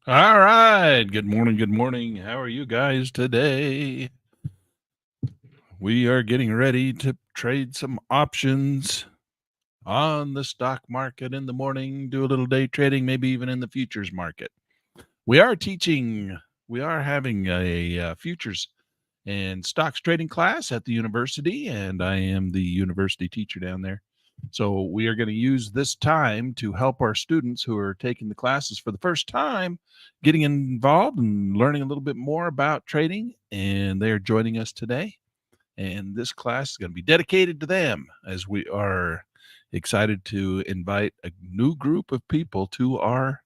All right. Good morning. Good morning. How are you guys today? We are getting ready to trade some options on the stock market in the morning, do a little day trading, maybe even in the futures market. We are teaching, we are having a futures and stocks trading class at the university, and I am the university teacher down there. So we are going to use this time to help our students who are taking the classes for the first time, getting involved and learning a little bit more about trading. And they are joining us today. And this class is going to be dedicated to them as we are excited to invite a new group of people to our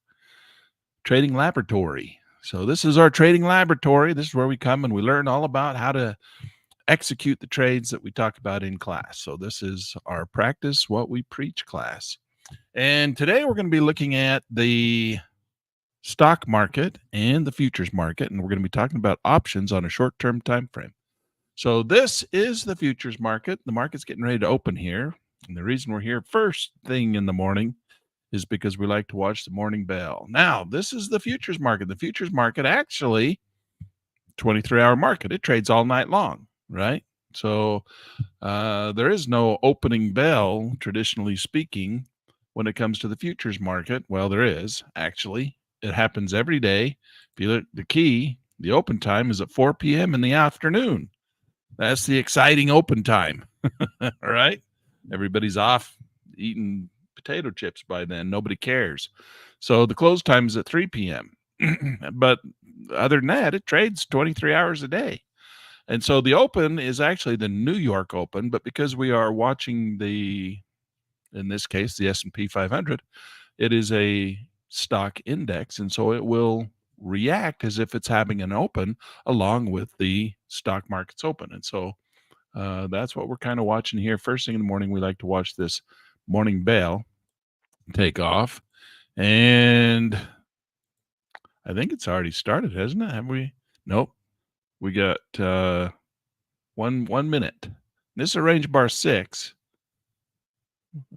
trading laboratory. So this is our trading laboratory. This is where we come and we learn all about how to execute the trades that we talk about in class. So this is our practice what we preach class. And today we're going to be looking at the stock market and the futures market, and we're going to be talking about options on a short-term time frame. So this is the futures market. The market's getting ready to open here. And the reason we're here first thing in the morning is because we like to watch the morning bell. Now, this is the futures market. The futures market actually 23-hour market. It trades all night long, right? So there is no opening bell, traditionally speaking, when it comes to the futures market. Well, there is actually. It happens every day. If you look, the open time is at 4 p.m. in the afternoon. That's the exciting open time. All right. Everybody's off eating potato chips by then. Nobody cares. So the close time is at 3 p.m. But other than that, it trades 23 hours a day. And so the open is actually the New York Open, but because we are watching in this case, the S&P 500, it is a stock index. And so it will react as if it's having an open along with the stock market's open. And so that's what we're kind of watching here. First thing in the morning, we like to watch this morning bell take off. And I think it's already started, hasn't it? Have we? Nope. We got 1 minute. This is a range bar 6.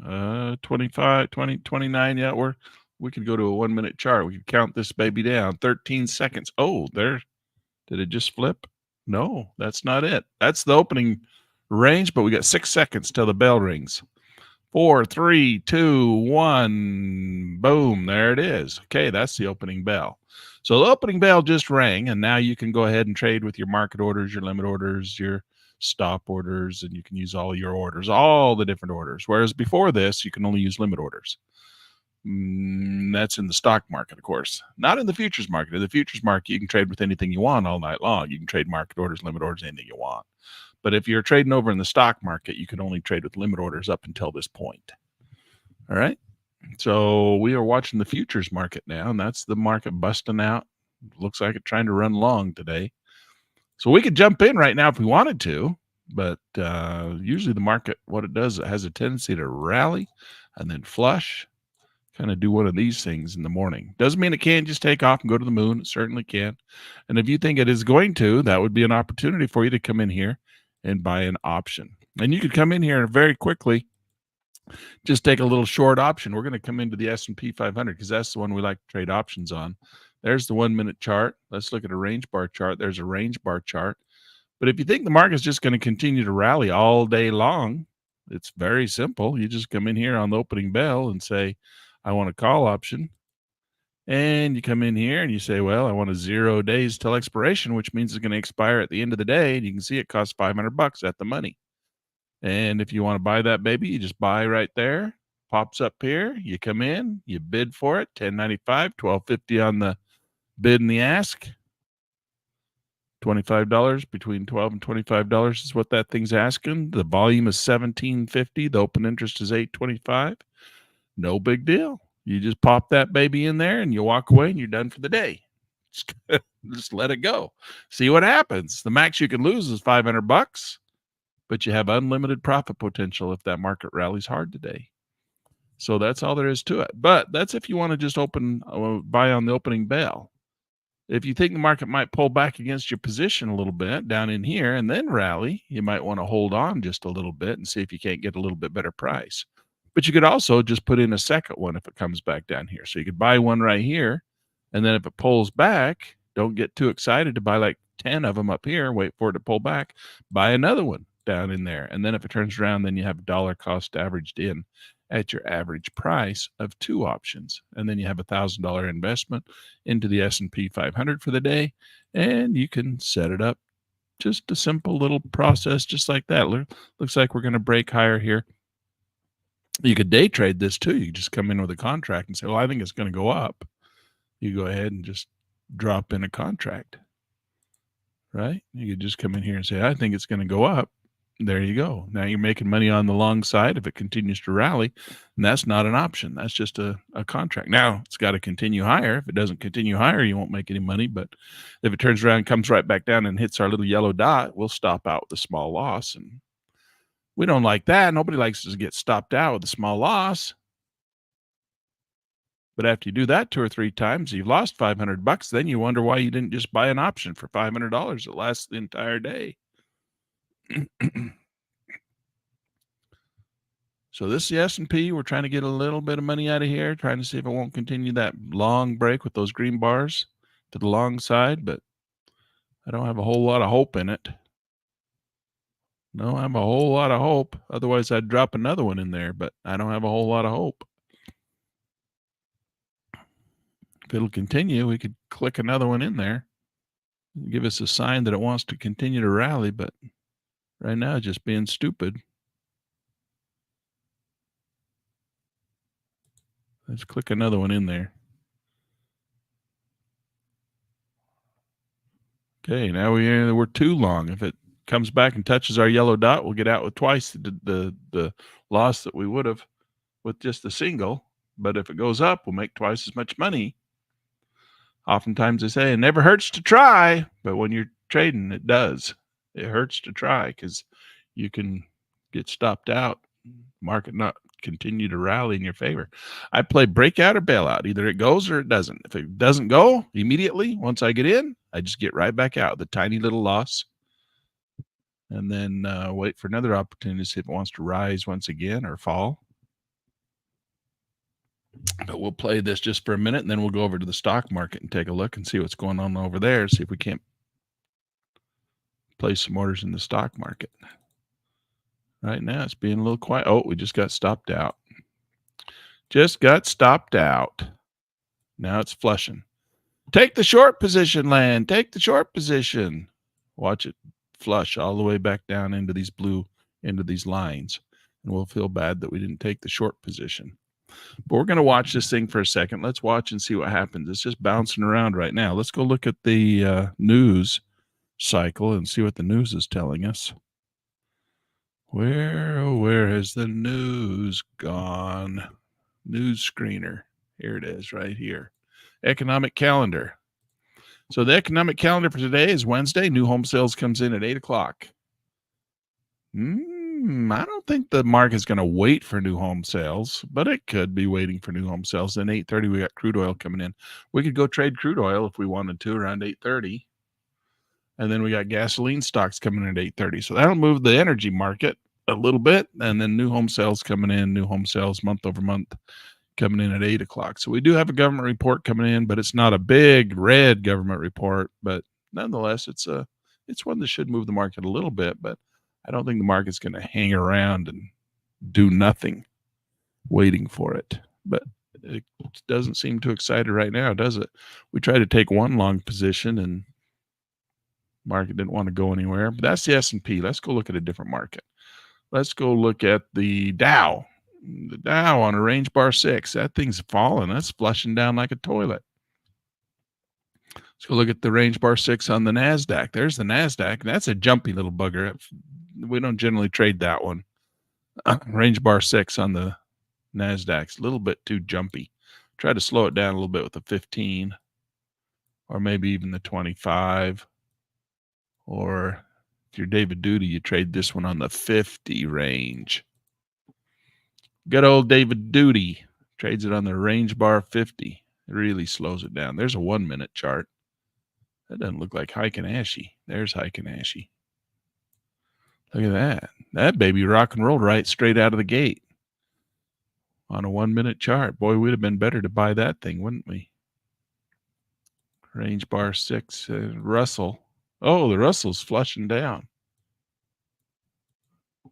25, 20, 29. Yeah, we could go to a 1 minute chart. We could count this baby down. 13 seconds. Oh, there. Did it just flip? No, that's not it. That's the opening range, but we got 6 seconds till the bell rings. 4, 3, 2, 1. Boom. There it is. Okay, that's the opening bell. So the opening bell just rang, and now you can go ahead and trade with your market orders, your limit orders, your stop orders, and you can use all your orders, all the different orders. Whereas before this, you can only use limit orders. That's in the stock market, of course, not in the futures market. In the futures market, you can trade with anything you want all night long. You can trade market orders, limit orders, anything you want. But if you're trading over in the stock market, you can only trade with limit orders up until this point. All right. So we are watching the futures market now, and that's the market busting out. Looks like it's trying to run long today. So we could jump in right now if we wanted to, but usually the market, what it does, it has a tendency to rally and then flush, kind of do one of these things in the morning. Doesn't mean it can't just take off and go to the moon. It certainly can. And if you think it is going to, that would be an opportunity for you to come in here and buy an option. And you could come in here very quickly, just take a little short option. We're going to come into the S&P 500 because that's the one we like to trade options on. There's the 1 minute chart. Let's look at a range bar chart. There's a range bar chart. But if you think the market's just going to continue to rally all day long, it's very simple. You just come in here on the opening bell and say, I want a call option. And you come in here and you say, well, I want a 0 days till expiration, which means it's going to expire at the end of the day. And you can see it costs $500 at the money. And if you want to buy that baby, you just buy right there. Pops up here. You come in, you bid for it. 1095, 1250 on the bid and the ask. $25, between $12 and $25 is what that thing's asking. The volume is 1750. The open interest is 825. No big deal. You just pop that baby in there and you walk away and you're done for the day. Just let it go. See what happens. The max you can lose is $500, but you have unlimited profit potential if that market rallies hard today. So that's all there is to it. But that's if you want to just buy on the opening bell. If you think the market might pull back against your position a little bit down in here and then rally, you might want to hold on just a little bit and see if you can't get a little bit better price. But you could also just put in a second one if it comes back down here. So you could buy one right here And then if it pulls back, don't get too excited to buy like 10 of them up here, wait for it to pull back, buy another one down in there. And then if it turns around, then you have dollar cost averaged in at your average price of 2 options. And then you have $1,000 investment into the S&P 500 for the day, and you can set it up. Just a simple little process just like that. Looks like we're going to break higher here. You could day trade this too. You just come in with a contract and say, well, I think it's going to go up. You go ahead and just drop in a contract, right? You could just come in here and say, I think it's going to go up. There you go. Now you're making money on the long side if it continues to rally, and that's not an option. That's just a contract. Now it's got to continue higher. If it doesn't continue higher, you won't make any money. But if it turns around, comes right back down and hits our little yellow dot, we'll stop out with a small loss. And we don't like that. Nobody likes to get stopped out with a small loss. But after you do that 2 or 3 times, you've lost $500. Then you wonder why you didn't just buy an option for $500 that lasts the entire day. So this is the S&P. We're trying to get a little bit of money out of here, trying to see if it won't continue that long break with those green bars to the long side, but I don't have a whole lot of hope in it. No, I have a whole lot of hope. Otherwise, I'd drop another one in there, but I don't have a whole lot of hope. If it'll continue, we could click another one in there. Give us a sign that it wants to continue to rally, but right now it's just being stupid. Let's click another one in there. Okay, now we're too long. If it comes back and touches our yellow dot, we'll get out with twice the loss that we would have with just the single. But if it goes up, we'll make twice as much money. Oftentimes they say it never hurts to try, but when you're trading, it does. It hurts to try because you can get stopped out, market not continue to rally in your favor. I play breakout or bailout. Either it goes or it doesn't. If it doesn't go immediately, once I get in, I just get right back out, the tiny little loss, and then wait for another opportunity to see if it wants to rise once again or fall. But we'll play this just for a minute, and then we'll go over to the stock market and take a look and see what's going on over there, see if we can't place some orders in the stock market. Right now, it's being a little quiet. Oh, we just got stopped out. Just got stopped out. Now it's flushing. Take the short position, land. Take the short position. Watch it flush all the way back down into these lines. And we'll feel bad that we didn't take the short position. But we're going to watch this thing for a second. Let's watch and see what happens. It's just bouncing around right now. Let's go look at the news cycle and see what the news is telling us. Where has the news gone? News screener. Here it is right here. Economic calendar. So the economic calendar for today is Wednesday. New home sales comes in at 8 o'clock. I don't think the market's going to wait for new home sales, but it could be waiting for new home sales. Then 8:30, we got crude oil coming in. We could go trade crude oil if we wanted to around 8:30. And then we got gasoline stocks coming in at 8:30. So that'll move the energy market a little bit. And then new home sales coming in, new home sales month over month coming in at 8 o'clock. So we do have a government report coming in, but it's not a big red government report. But nonetheless, it's one that should move the market a little bit. But I don't think the market's going to hang around and do nothing waiting for it. But it doesn't seem too excited right now, does it? We tried to take one long position and market didn't want to go anywhere. But that's the S&P. Let's go look at a different market. Let's go look at the Dow. The Dow on a range bar 6. That thing's falling. That's flushing down like a toilet. Let's go look at the range bar 6 on the NASDAQ. There's the NASDAQ. That's a jumpy little bugger. We don't generally trade that one. Range bar 6 on the NASDAQ's a little bit too jumpy. Try to slow it down a little bit with the 15 or maybe even the 25. Or if you're David Duty, you trade this one on the 50 range. Good old David Duty trades it on the range bar 50. It really slows it down. There's a 1 minute chart. That doesn't look like Hike and Ashy. There's Hike and Ashy. Look at that. That baby rock and rolled right straight out of the gate on a 1 minute chart. Boy, we'd have been better to buy that thing, wouldn't we? Range bar 6, Russell. Oh, the Russell's flushing down.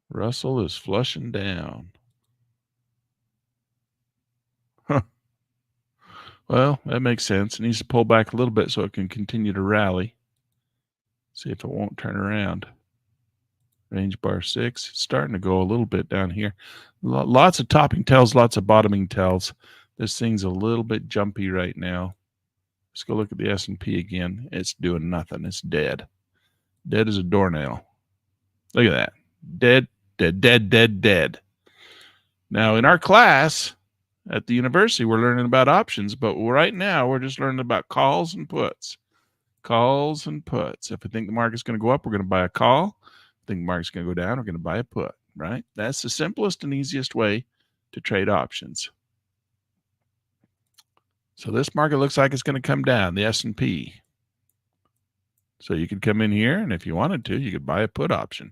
Russell is flushing down. Huh. Well, that makes sense. It needs to pull back a little bit so it can continue to rally. See if it won't turn around. Range bar 6. It's starting to go a little bit down here. Lots of topping tails, lots of bottoming tails. This thing's a little bit jumpy right now. Let's go look at the S&P again. It's doing nothing. It's dead. Dead as a doornail. Look at that. Dead, dead, dead, dead, dead. Now, in our class at the university, we're learning about options, but right now we're just learning about calls and puts. Calls and puts. If we think the market's going to go up, we're going to buy a call. If we think the market's going to go down, we're going to buy a put, right? That's the simplest and easiest way to trade options. So this market looks like it's going to come down, the S&P. So you could come in here, and if you wanted to, you could buy a put option.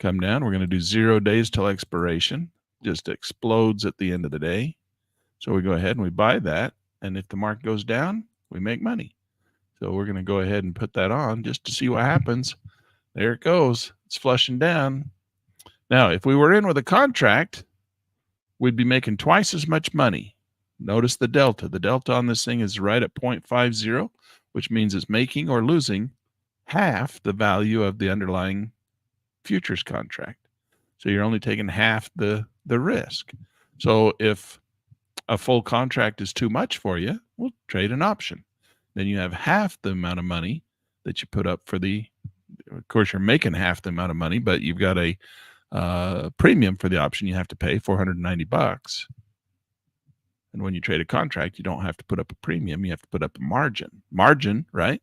Come down. We're going to do 0 days till expiration. Just explodes at the end of the day. So we go ahead and we buy that. And if the market goes down, we make money. So we're going to go ahead and put that on just to see what happens. There it goes. It's flushing down. Now, if we were in with a contract, we'd be making twice as much money. Notice the delta. The delta on this thing is right at 0.50, which means it's making or losing half the value of the underlying futures contract. So you're only taking half the risk. So if a full contract is too much for you, we'll trade an option. Then you have half the amount of money that you put up for of course, you're making half the amount of money, but you've got a premium for the option you have to pay, $490. And when you trade a contract, you don't have to put up a premium. You have to put up a margin. Margin, right,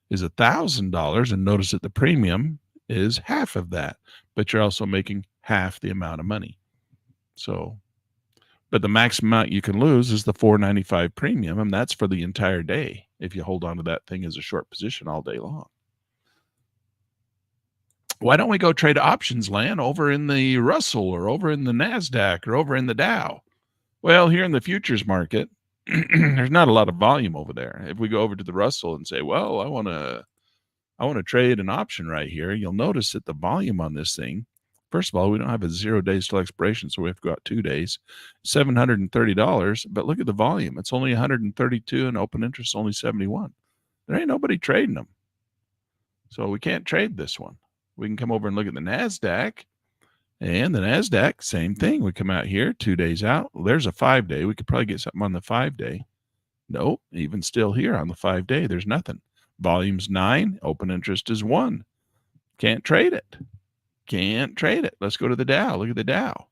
is $1,000. And notice that the premium is half of that, but you're also making half the amount of money. So, but the maximum amount you can lose is the $495 premium, and that's for the entire day if you hold on to that thing as a short position all day long. Why don't we go trade options land over in the Russell or over in the NASDAQ or over in the Dow? Well, here in the futures market, there's not a lot of volume over there. If we go over to the Russell and say, well, I want to trade an option right here, you'll notice that the volume on this thing, first of all, we don't have a 0 days till expiration, so we have to go out 2 days, $730. But look at the volume. It's only 132 and open interest only 71. There ain't nobody trading them. So we can't trade this one. We can come over and look at the NASDAQ. And the NASDAQ, same thing. We come out here 2 days out. Well, there's a 5 day. We could probably get something on the 5 day. Nope, even still here on the 5 day, there's nothing. Volume's 9, open interest is 1. Can't trade it. Can't trade it. Let's go to the Dow. Look at the Dow.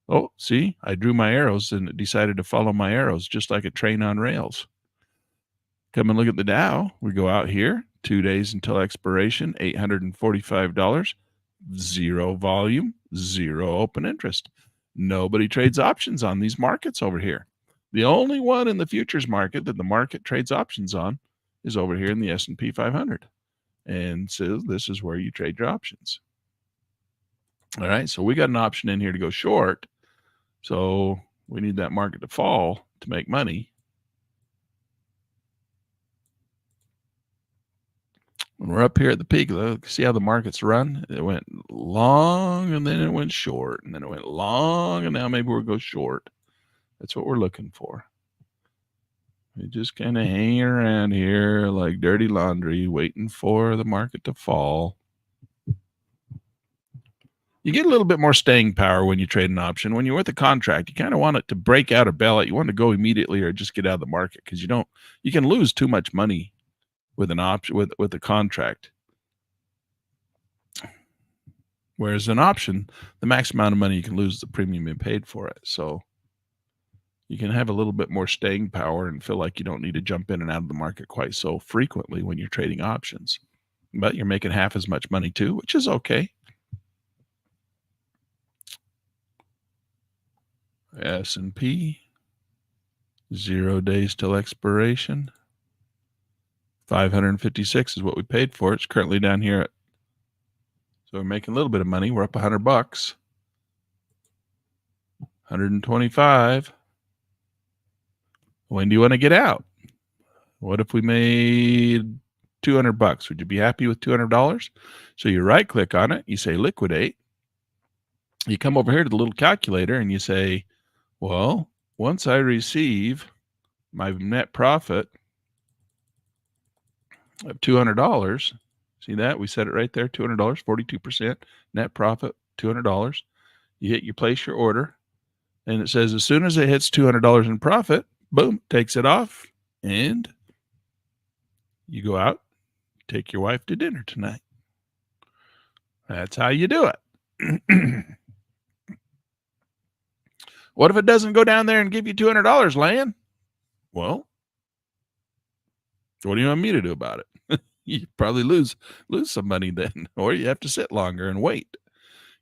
Oh, see, I drew my arrows and it decided to follow my arrows just like a train on rails. Come and look at the Dow. We go out here, 2 days until expiration, $845. 0 volume, 0 open interest. Nobody trades options on these markets over here. The only one in the futures market that the market trades options on is over here in the S&P 500. And so this is where you trade your options. All right, so we got an option in here to go short. So we need that market to fall to make money. When we're up here at the peak, look, see how the markets run? It went long and then it went short and then it went long and now maybe we'll go short. That's what we're looking for. We just kind of hang around here like dirty laundry, waiting for the market to fall. You get a little bit more staying power when you trade an option. When you're with a contract, you kind of want it to break out or bail out. You want to go immediately or just get out of the market because you can lose too much money with an option with a contract. Whereas an option, the max amount of money you can lose is the premium you paid for it. So you can have a little bit more staying power and feel like you don't need to jump in and out of the market quite so frequently when you're trading options. But you're making half as much money too, which is okay. S&P, 0 days till expiration. 556 is what we paid for it. It's currently down here at, so we're making a little bit of money. We're up $100. 125. When do you want to get out? What if we made $200? Would you be happy with $200? So you right click on it, you say liquidate. You come over here to the little calculator and you say, well, once I receive my net profit of $200, see that? We set it right there, $200, 42% net profit, $200. You hit, you place your order, and it says as soon as it hits $200 in profit, boom, takes it off, and you go out, take your wife to dinner tonight. That's how you do it. What if it doesn't go down there and give you $200, Lan? Well, what do you want me to do about it? You probably lose some money then, or you have to sit longer and wait.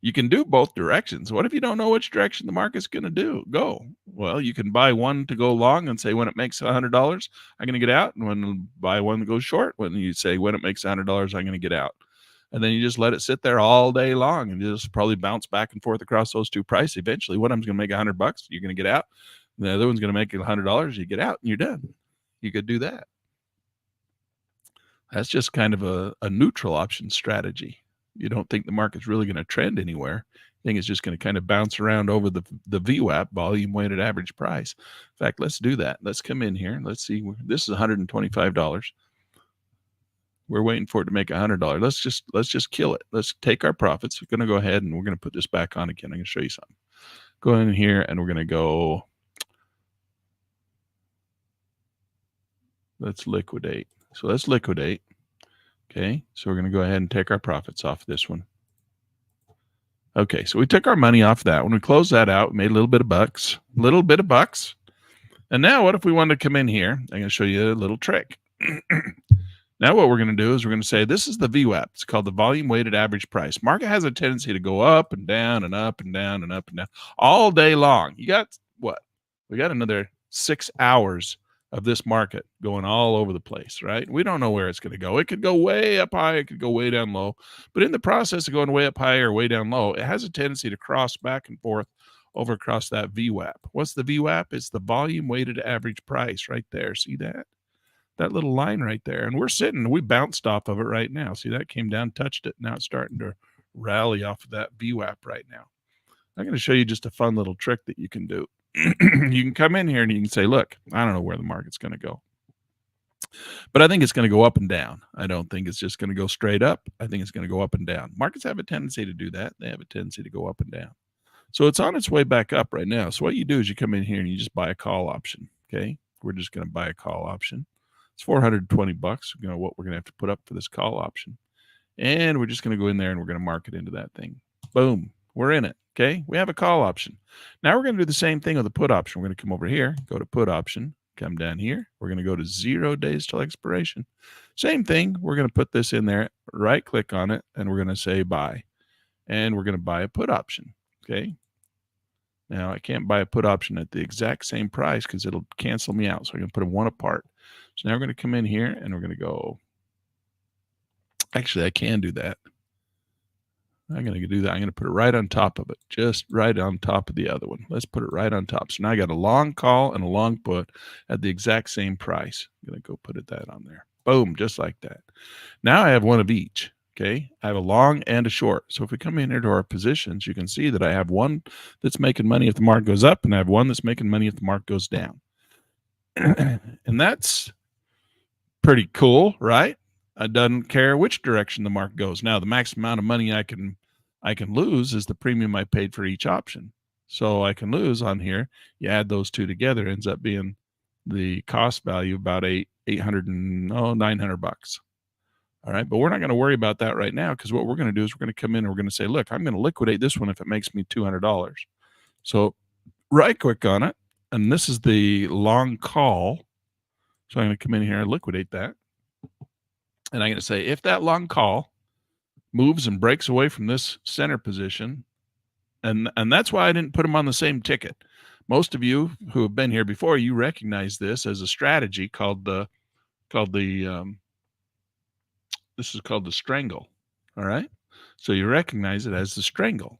You can do both directions. What if you don't know which direction the market's going to go? Well, you can buy one to go long and say when it makes $100, I'm going to get out, and when buy one that goes short, when you say when it makes $100, I'm going to get out. And then you just let it sit there all day long and just probably bounce back and forth across those two prices. Eventually, one of them's going to make $100, you're going to get out. The other one's going to make $100, you get out, and you're done. You could do that. That's just kind of a neutral option strategy. You don't think the market's really going to trend anywhere. You think it's just going to kind of bounce around over the VWAP, volume weighted average price. In fact, let's do that. Let's come in here. Let's see. This is $125. We're waiting for it to make $100. Let's just kill it. Let's take our profits. We're going to go ahead and we're going to put this back on again. I'm going to show you something. Go in here and we're going to go. Let's liquidate. So let's liquidate. Okay, so we're going to go ahead and take our profits off this one. Okay, so we took our money off that one. We closed that out. We made a little bit of bucks. And now what if we wanted to come in here? I'm going to show you a little trick. Now what we're going to do is we're going to say this is the VWAP. It's called the volume weighted average price. Market has a tendency to go up and down and up and down and up and down all day long. You got what? We got another 6 hours of this market going all over the place, right? We don't know where it's going to go. It could go way up high. It could go way down low. But in the process of going way up high or way down low, it has a tendency to cross back and forth over across that VWAP. What's the VWAP? It's the volume weighted average price right there. See that? That little line right there. And we bounced off of it right now. See, that came down, touched it. Now it's starting to rally off of that VWAP right now. I'm going to show you just a fun little trick that you can do. You can come in here and you can say, look, I don't know where the market's going to go, but I think it's going to go up and down. I don't think it's just going to go straight up. I think it's going to go up and down. Markets have a tendency to do that. They have a tendency to go up and down. So it's on its way back up right now. So what you do is you come in here and you just buy a call option. Okay. We're just going to buy a call option. It's $420. You know what we're going to have to put up for this call option. And we're just going to go in there and we're going to mark it into that thing. Boom. We're in it. Okay. We have a call option. Now we're going to do the same thing with the put option. We're going to come over here, go to put option, come down here. We're going to go to 0 days till expiration. Same thing. We're going to put this in there, right click on it, and we're going to say buy. And we're going to buy a put option. Okay. Now I can't buy a put option at the exact same price because it'll cancel me out. So I'm going to put them one apart. So now we're going to come in here and we're going to go. Actually, I can do that. I'm going to do that. I'm going to put it right on top of it, just right on top of the other one. Let's put it right on top. So now I got a long call and a long put at the exact same price. I'm going to go put that on there. Boom, just like that. Now I have one of each. Okay, I have a long and a short. So if we come in here to our positions, you can see that I have one that's making money if the market goes up, and I have one that's making money if the market goes down. And that's pretty cool, right? I doesn't care which direction the market goes. Now, the max amount of money I can lose is the premium I paid for each option. So I can lose on here. You add those two together, ends up being the cost value about $900. All right, but we're not going to worry about that right now because what we're going to do is we're going to come in and we're going to say, look, I'm going to liquidate this one if it makes me $200. So right click on it, and this is the long call. So I'm going to come in here and liquidate that. And I'm going to say, if that long call moves and breaks away from this center position, and that's why I didn't put them on the same ticket. Most of you who have been here before, you recognize this as a strategy called the this is called the strangle. All right. So you recognize it as the strangle.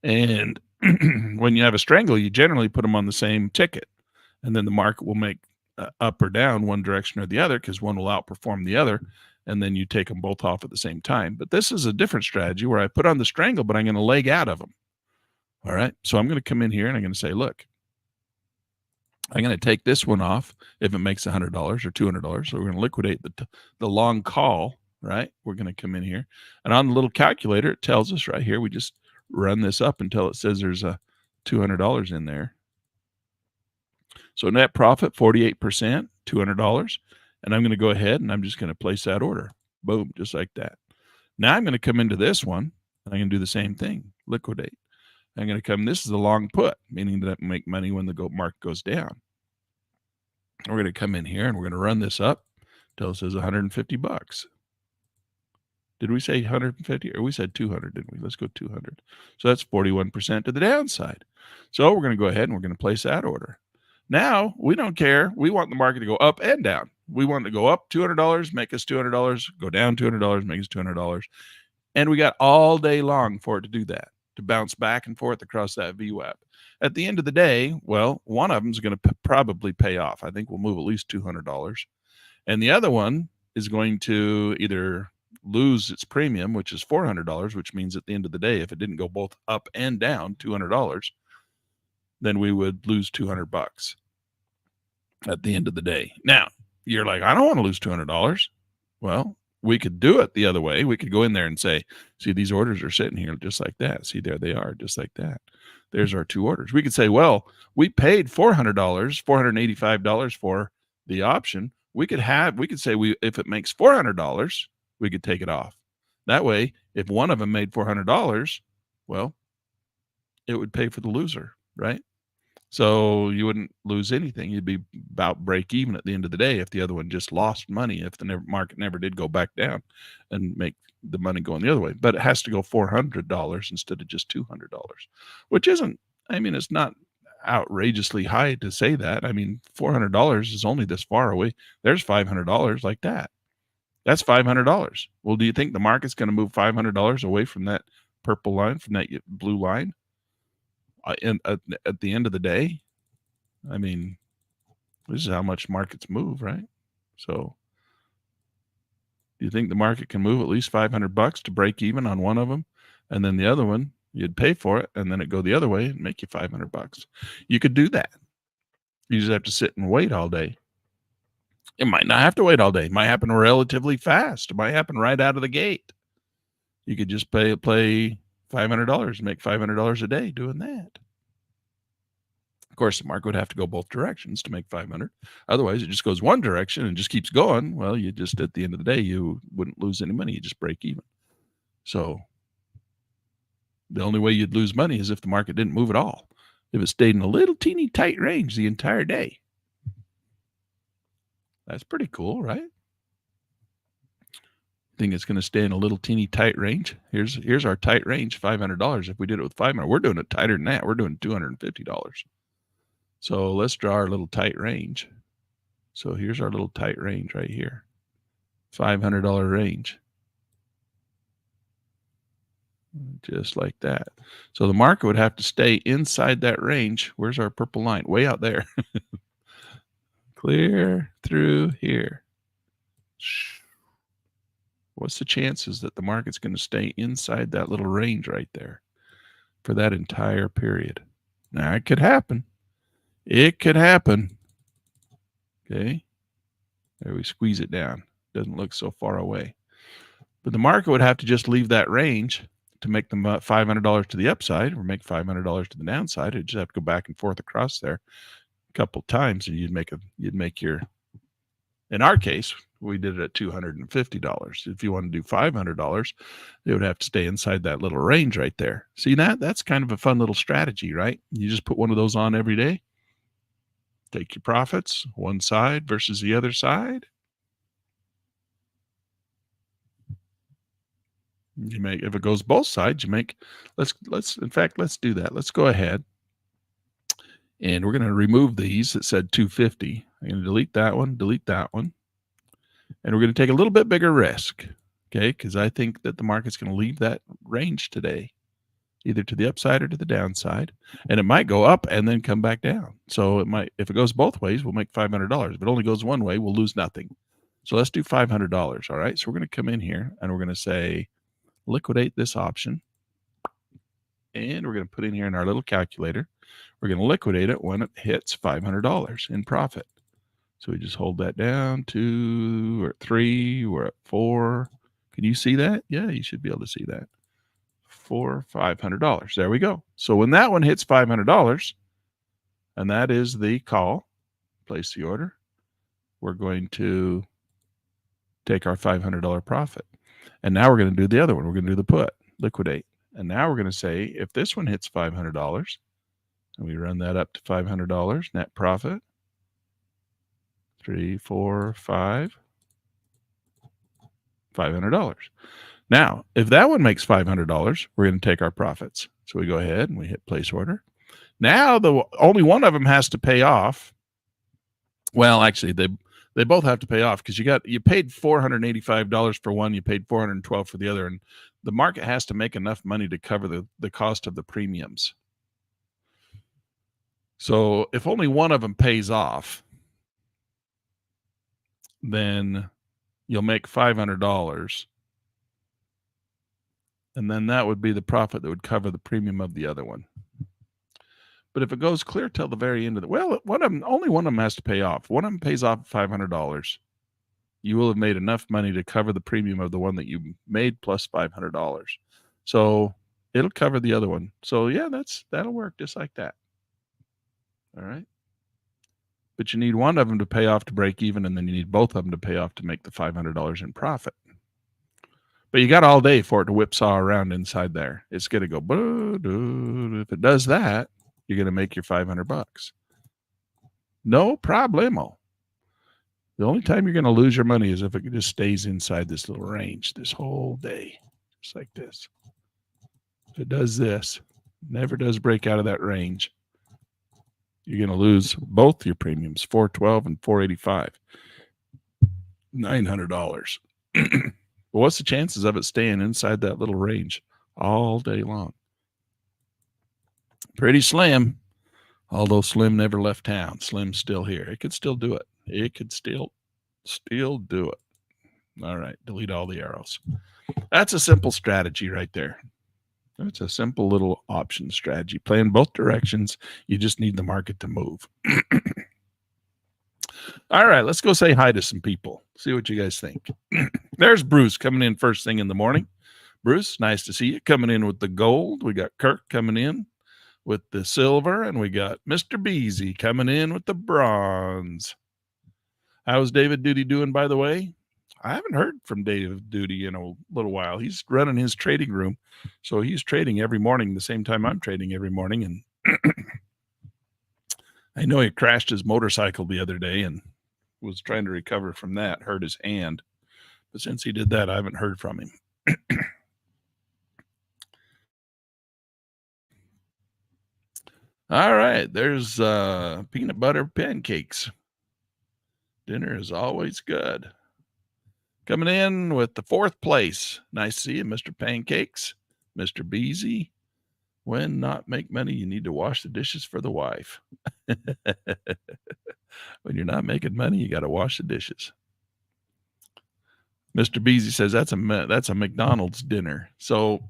And when you have a strangle, you generally put them on the same ticket. And then the market will make up or down one direction or the other, because one will outperform the other, and then you take them both off at the same time. But this is a different strategy where I put on the strangle, but I'm going to leg out of them. All right. So I'm going to come in here and I'm going to say, look, I'm going to take this one off if it makes $100 or $200. So we're going to liquidate the long call, right? We're going to come in here. And on the little calculator, it tells us right here, we just run this up until it says there's a $200 in there. So net profit, 48%, $200. And I'm going to go ahead and I'm just going to place that order. Boom, just like that. Now I'm going to come into this one and I'm going to do the same thing, liquidate. I'm going to come, this is a long put, meaning that I make money when the market goes down. We're going to come in here and we're going to run this up until it says 150 bucks. Did we say 150 or we said 200, didn't we? Let's go 200. So that's 41% to the downside. So we're going to go ahead and we're going to place that order. Now we don't care. We want the market to go up and down. We want it to go up $200, make us $200, go down $200, make us $200. And we got all day long for it to do that, to bounce back and forth across that VWAP. At the end of the day, well, one of them is going to probably pay off. I think we'll move at least $200. And the other one is going to either lose its premium, which is $400, which means at the end of the day, if it didn't go both up and down $200, then we would lose 200 bucks at the end of the day. Now, you're like, I don't want to lose $200. Well, we could do it the other way. We could go in there and say, see, these orders are sitting here just like that. See, there they are, just like that. There's our two orders. We could say, well, we paid $400, $485 for the option. We could say if it makes $400, we could take it off. That way, if one of them made $400, well, it would pay for the loser, right? So you wouldn't lose anything. You'd be about break even at the end of the day if the other one just lost money, if the market never did go back down and make the money going the other way. But it has to go $400 instead of just $200, which isn't, I mean, it's not outrageously high to say that. I mean, $400 is only this far away. There's $500 like that. That's $500. Well, do you think the market's going to move $500 away from that purple line, from that blue line? And at the end of the day, I mean, this is how much markets move, right? So do you think the market can move at least $500 to break even on one of them? And then the other one, you'd pay for it, and then it go the other way and make you $500. You could do that. You just have to sit and wait all day. It might not have to wait all day. It might happen relatively fast. It might happen right out of the gate. You could just play $500, make $500 a day doing that. Of course, the market would have to go both directions to make 500. Otherwise, it just goes one direction and just keeps going. Well, you just, at the end of the day, you wouldn't lose any money. You just break even. So the only way you'd lose money is if the market didn't move at all. If it stayed in a little teeny tight range the entire day. That's pretty cool, right? Think it's going to stay in a little teeny tight range. Here's our tight range, $500. If we did it with 500, we're doing it tighter than that. We're doing $250. So let's draw our little tight range. So here's our little tight range right here. $500 range. Just like that. So the market would have to stay inside that range. Where's our purple line? Way out there. Clear through here. What's the chances that the market's going to stay inside that little range right there for that entire period? Now, it could happen. It could happen. Okay. There we squeeze it down. Doesn't look so far away. But the market would have to just leave that range to make them $500 to the upside or make $500 to the downside. It'd just have to go back and forth across there a couple times, and you'd make your, in our case, we did it at $250. If you want to do $500, it would have to stay inside that little range right there. See that? That's kind of a fun little strategy, right? You just put one of those on every day. Take your profits, one side versus the other side. You make, if it goes both sides, you make, let's do that. Let's go ahead and we're going to remove these that said 250. I'm going to delete that one, and we're going to take a little bit bigger risk, okay? Because I think that the market's going to leave that range today. either to the upside or to the downside, and it might go up and then come back down. So it might, if it goes both ways, we'll make $500. If it only goes one way, we'll lose nothing. So let's do $500. All right. So we're going to come in here and we're going to say liquidate this option, and we're going to put in here in our little calculator. We're going to liquidate it when it hits $500 in profit. So we just hold that down. 2, we're at 3, we're at 4. Can you see that? Yeah, you should be able to see that. For $500. There we go. So when that one hits $500, and that is the call, place the order, we're going to take our $500 profit. And now we're going to do the other one. We're going to do the put, liquidate. And now we're going to say, if this one hits $500, and we run that up to $500, net profit, 3, 4, 5, $500. Now, if that one makes $500, we're going to take our profits. So we go ahead and we hit place order. Now, only one of them has to pay off. Well, actually, they both have to pay off because you paid $485 for one, you paid $412 for the other, and the market has to make enough money to cover the cost of the premiums. So if only one of them pays off, then you'll make $500. And then that would be the profit that would cover the premium of the other one. But if it goes clear till the very end of only one of them has to pay off. One of them pays off $500. You will have made enough money to cover the premium of the one that you made plus $500. So it'll cover the other one. So yeah, that'll work just like that. All right. But you need one of them to pay off to break even, and then you need both of them to pay off to make the $500 in profit. But you got all day for it to whipsaw around inside there. It's going to go, if it does that, you're going to make your $500. No problemo. The only time you're going to lose your money is if it just stays inside this little range this whole day, just like this. If it does this, never does break out of that range, you're going to lose both your premiums, $412 and $485, $900. Well, what's the chances of it staying inside that little range all day long? Pretty slim. Although Slim never left town, Slim's still here. It could still do it. It could still do it. All right, delete all the arrows. That's a simple strategy right there. That's a simple little option strategy. Play in both directions. You just need the market to move. All right, let's go say hi to some people. See what you guys think. There's Bruce coming in first thing in the morning. Bruce, nice to see you. Coming in with the gold. We got Kirk coming in with the silver, and we got Mr. Beasy coming in with the bronze. How's David Duty doing, by the way? I haven't heard from David Duty in a little while. He's running his trading room, so he's trading every morning the same time I'm trading every morning, and I know he crashed his motorcycle the other day and was trying to recover from that, hurt his hand. But since he did that, I haven't heard from him. All right, there's peanut butter pancakes. Dinner is always good. Coming in with the fourth place. Nice to see you, Mr. Pancakes, Mr. Beasy. When not make money, you need to wash the dishes for the wife. When you're not making money, you got to wash the dishes. Mr. Beasy says that's a McDonald's dinner. So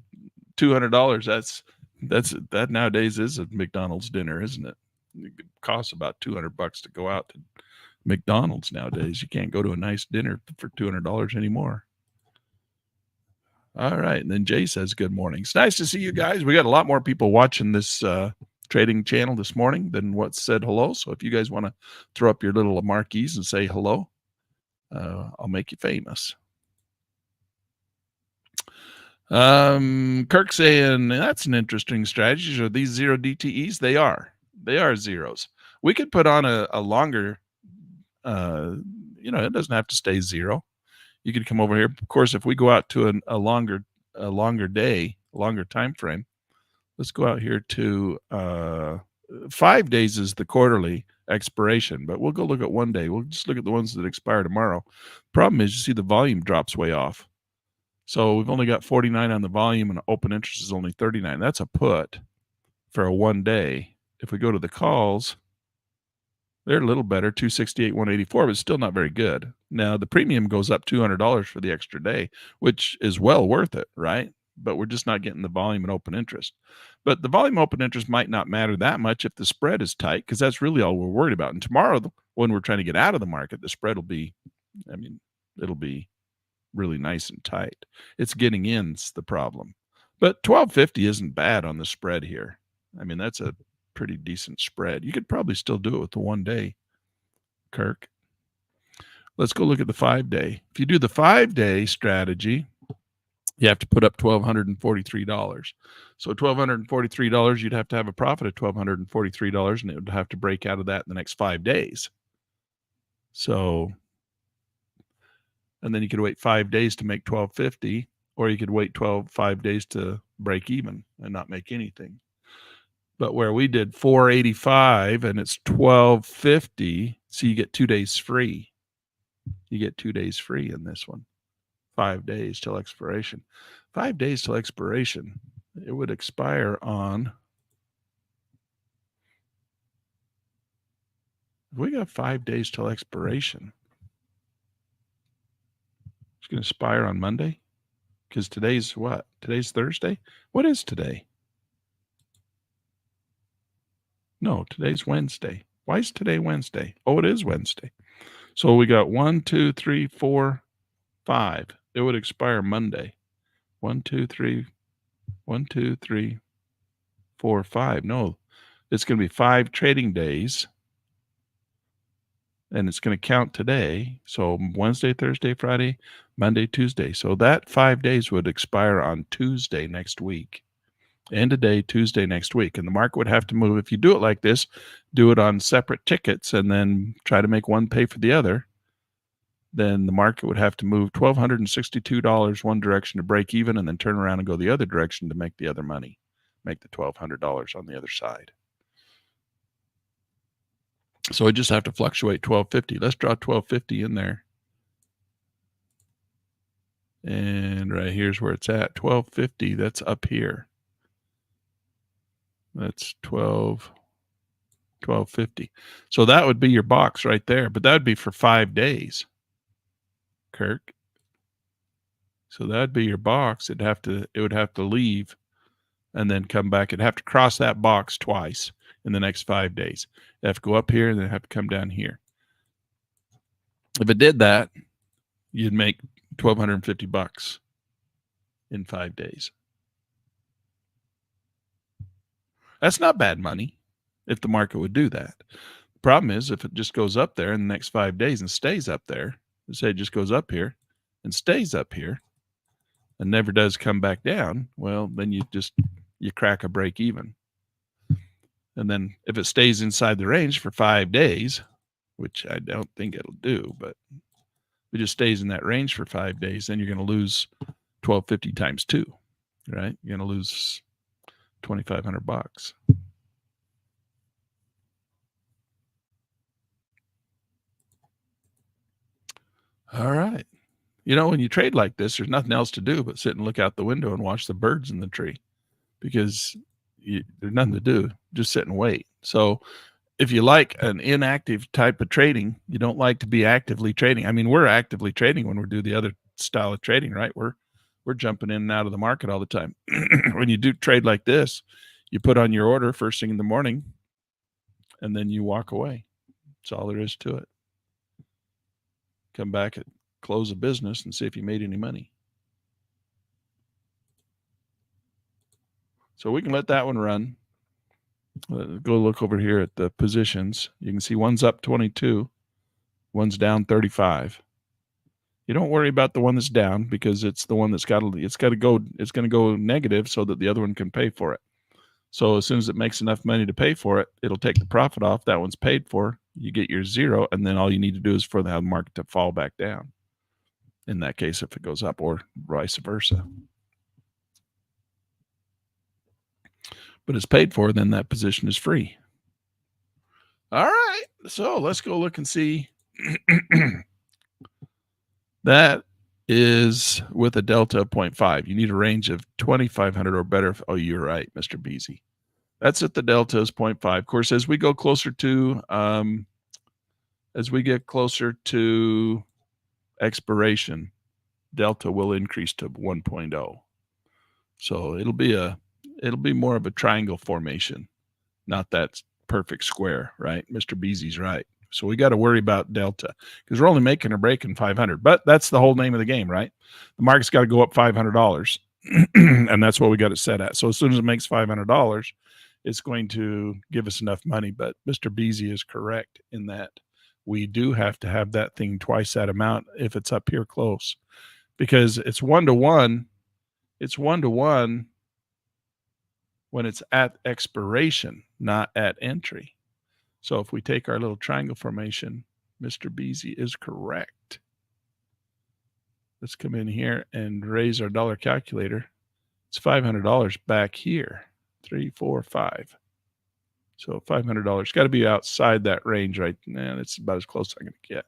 $200. That nowadays is a McDonald's dinner, isn't it? It costs about $200 to go out to McDonald's nowadays. You can't go to a nice dinner for $200 anymore. All right. And then Jay says, good morning. It's nice to see you guys. We got a lot more people watching this trading channel this morning than what said hello. So if you guys want to throw up your little marquees and say hello, I'll make you famous. Kirk saying that's an interesting strategy. Are these zero DTEs? They are zeros. We could put on a longer, it doesn't have to stay zero. You could come over here. Of course, if we go out to a longer day, longer time frame, let's go out here to 5 days is the quarterly expiration, but we'll go look at 1 day. We'll just look at the ones that expire tomorrow. Problem is, you see the volume drops way off. So we've only got 49 on the volume, and open interest is only 39. That's a put for a 1 day. If we go to the calls, they're a little better, 268, 184, but still not very good. Now the premium goes up $200 for the extra day, which is well worth it, right? But we're just not getting the volume and open interest. But the volume open interest might not matter that much if the spread is tight, because that's really all we're worried about. And tomorrow, when we're trying to get out of the market, the spread will be, I mean, it'll be really nice and tight. It's getting in's the problem. But 1250 isn't bad on the spread here. I mean, that's a pretty decent spread. You could probably still do it with the 1 day, Kirk. Let's go look at the 5 day. If you do the 5 day strategy, you have to put up $1,243. So $1,243, you'd have to have a profit of $1,243, and it would have to break out of that in the next 5 days. So, and then you could wait 5 days to make 1250, or you could wait 5 days to break even and not make anything. But where we did 485 and it's 1250, so you get 2 days free. You get 2 days free in this one. 5 days till expiration. 5 days till expiration. It would expire on. We got 5 days till expiration. It's going to expire on Monday, because today's what? Today's Thursday. What is today? No, today's Wednesday. Why is today Wednesday? Oh, it is Wednesday. So we got 1, 2, 3, 4, 5. It would expire Monday. 1, 2, 3, 1, 2, 3, 4, 5. No, it's going to be 5 trading days, and it's going to count today. So Wednesday, Thursday, Friday, Monday, Tuesday. So that 5 days would expire on Tuesday next week. End of day Tuesday next week. And the market would have to move. If you do it like this, do it on separate tickets and then try to make one pay for the other, then the market would have to move $1,262 one direction to break even, and then turn around and go the other direction to make the other money, make the $1,200 on the other side. So we just have to fluctuate 1250. Let's draw 1250 in there. And right here's where it's at. 1250, that's up here. That's 1250. So that would be your box right there, but that would be for 5 days, Kirk. So that'd be your box. It would have to leave and then come back. It'd have to cross that box twice in the next 5 days. It'd have to go up here and then have to come down here. If it did that, you'd make $1,250 in 5 days. That's not bad money if the market would do that. The problem is if it just goes up there in the next 5 days and stays up there, say it just goes up here and stays up here and never does come back down, well, then you crack a break even. And then if it stays inside the range for 5 days, which I don't think it'll do, but if it just stays in that range for 5 days, then you're going to lose 1250 times 2, right? You're going to lose $2,500. All right. When you trade like this, there's nothing else to do but sit and look out the window and watch the birds in the tree, because there's nothing to do. Just sit and wait. So if you like an inactive type of trading, you don't like to be actively trading. I mean, we're actively trading when we do the other style of trading, right? We're jumping in and out of the market all the time. When you do trade like this, you put on your order first thing in the morning, and then you walk away. That's all there is to it. Come back at close of business and see if you made any money. So we can let that one run. Go look over here at the positions. You can see one's up 22, one's down 35. You don't worry about the one that's down, because it's the one that's going to go negative so that the other one can pay for it. So as soon as it makes enough money to pay for it, it'll take the profit off. That one's paid for. You get your zero, and then all you need to do is for the market to fall back down. In that case, if it goes up, or vice versa. But it's paid for, then that position is free. All right. So let's go look and see that is with a delta of 0.5. You need a range of 2,500 or better. Oh, you're right, Mr. Beasy. That's at the delta is 0.5. Of course, as we go closer to expiration, delta will increase to 1.0. So it'll be more of a triangle formation, not that perfect square, right? Mr. Beasy's right. So we got to worry about delta because we're only making or breaking 500. But that's the whole name of the game, right? The market's got to go up $500, and that's what we got it set at. So as soon as it makes $500, it's going to give us enough money. But Mr. Beasy is correct in that we do have to have that thing twice that amount if it's up here close, because it's 1-to-1. It's 1-to-1 when it's at expiration, not at entry. So if we take our little triangle formation, Mr. Beasy is correct. Let's come in here and raise our dollar calculator. It's $500 back here. 3, 4, 5. So $500 got to be outside that range, right? And it's about as close as I'm going to get.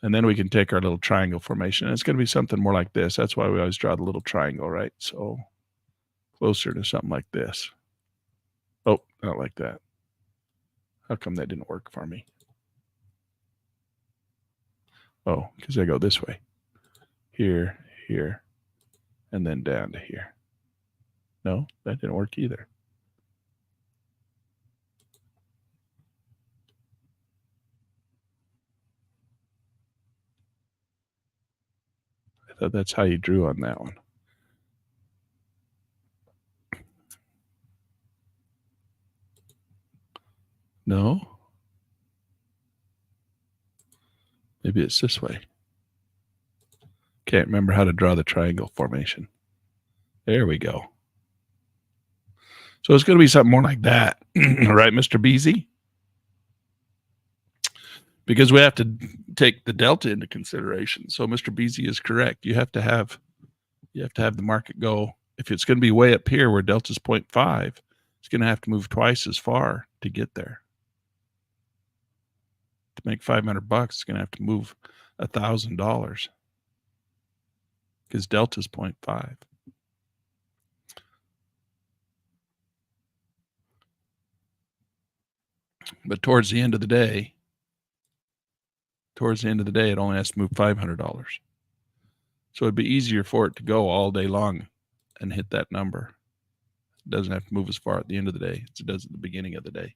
And then we can take our little triangle formation. And it's going to be something more like this. That's why we always draw the little triangle, right? So closer to something like this. Oh, not like that. How come that didn't work for me? Oh, because I go this way. Here, here, and then down to here. No, that didn't work either. I thought that's how you drew on that one. No? Maybe it's this way. Can't remember how to draw the triangle formation. There we go. So it's going to be something more like that. Right, Mr. Beasy? Because we have to take the delta into consideration. So Mr. Beasy is correct. You have to have the market go. If it's going to be way up here where delta's 0.5, it's going to have to move twice as far to get there. To make $500, it's going to have to move $1,000 because delta's 0.5. But towards the end of the day, it only has to move $500. So it'd be easier for it to go all day long and hit that number. It doesn't have to move as far at the end of the day as it does at the beginning of the day.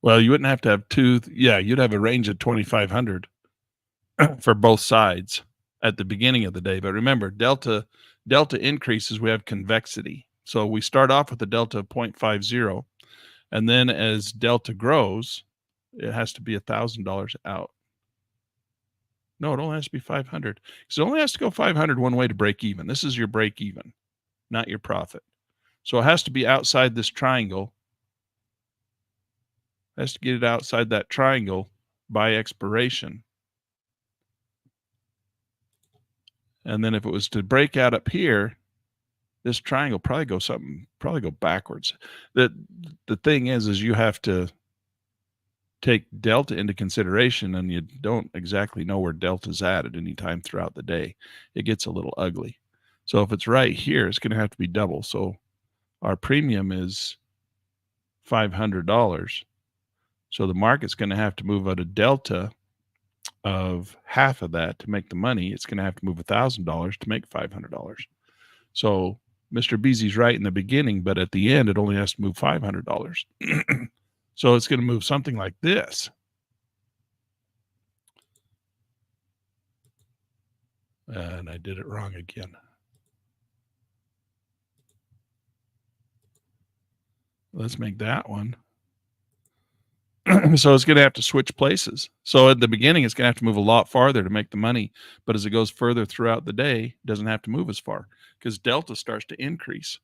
Well, you wouldn't have to have two. Yeah, you'd have a range of 2,500 for both sides at the beginning of the day. But remember, delta increases, we have convexity. So we start off with a delta of 0.50, and then as delta grows, it has to be $1,000 out. No, it only has to be 500. So it only has to go 500 one way to break even. This is your break even, not your profit. So it has to be outside this triangle. It has to get it outside that triangle by expiration. And then if it was to break out up here, this triangle probably go backwards. The thing is you have to take delta into consideration, and you don't exactly know where delta's at any time throughout the day. It gets a little ugly. So if it's right here, it's going to have to be double. So our premium is $500. So the market's going to have to move at a delta of half of that to make the money. It's going to have to move $1,000 to make $500. So Mr. Beasy's right in the beginning, but at the end, it only has to move $500. So it's going to move something like this. And I did it wrong again. Let's make that one. So it's going to have to switch places. So at the beginning, it's going to have to move a lot farther to make the money. But as it goes further throughout the day, it doesn't have to move as far because delta starts to increase.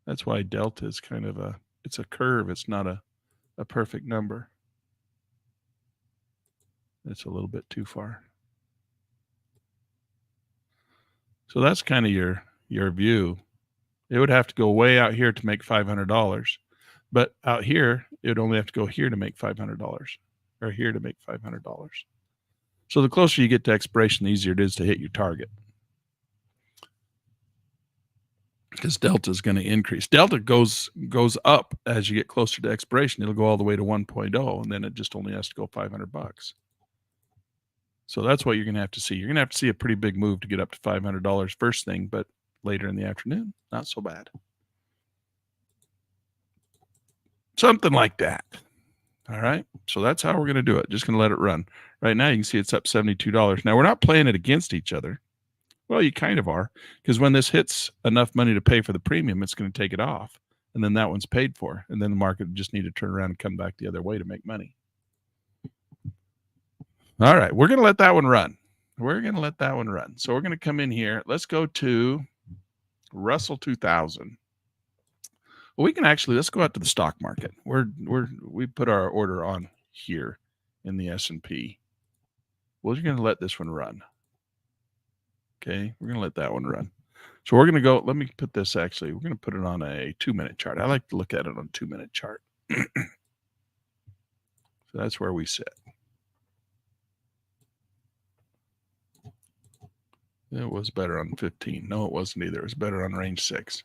That's why delta is kind of it's a curve. It's not a perfect number. It's a little bit too far. So that's kind of your view. It would have to go way out here to make $500, but out here it would only have to go here to make $500, or here to make $500. So the closer you get to expiration, the easier it is to hit your target, because delta is going to increase. Delta goes up as you get closer to expiration. It'll go all the way to 1.0, and then it just only has to go $500. So that's what you're going to have to see. You're going to have to see a pretty big move to get up to $500 first thing, but later in the afternoon, not so bad. Something like that. All right. So that's how we're going to do it. Just going to let it run. Right now, you can see it's up $72. Now, we're not playing it against each other. Well, you kind of are, because when this hits enough money to pay for the premium, it's going to take it off. And then that one's paid for. And then the market just need to turn around and come back the other way to make money. All right. We're going to let that one run. We're going to let that one run. So we're going to come in here. Let's go to Russell 2000. Well, we can actually, let's go out to the stock market. We put our order on here in the S&P. We're going to let this one run. Okay, we're going to let that one run. So we're going to go, let me put this actually, we're going to put it on a 2-minute chart. I like to look at it on a 2-minute chart. So that's where we sit. It was better on 15. No, it wasn't either. It was better on range 6.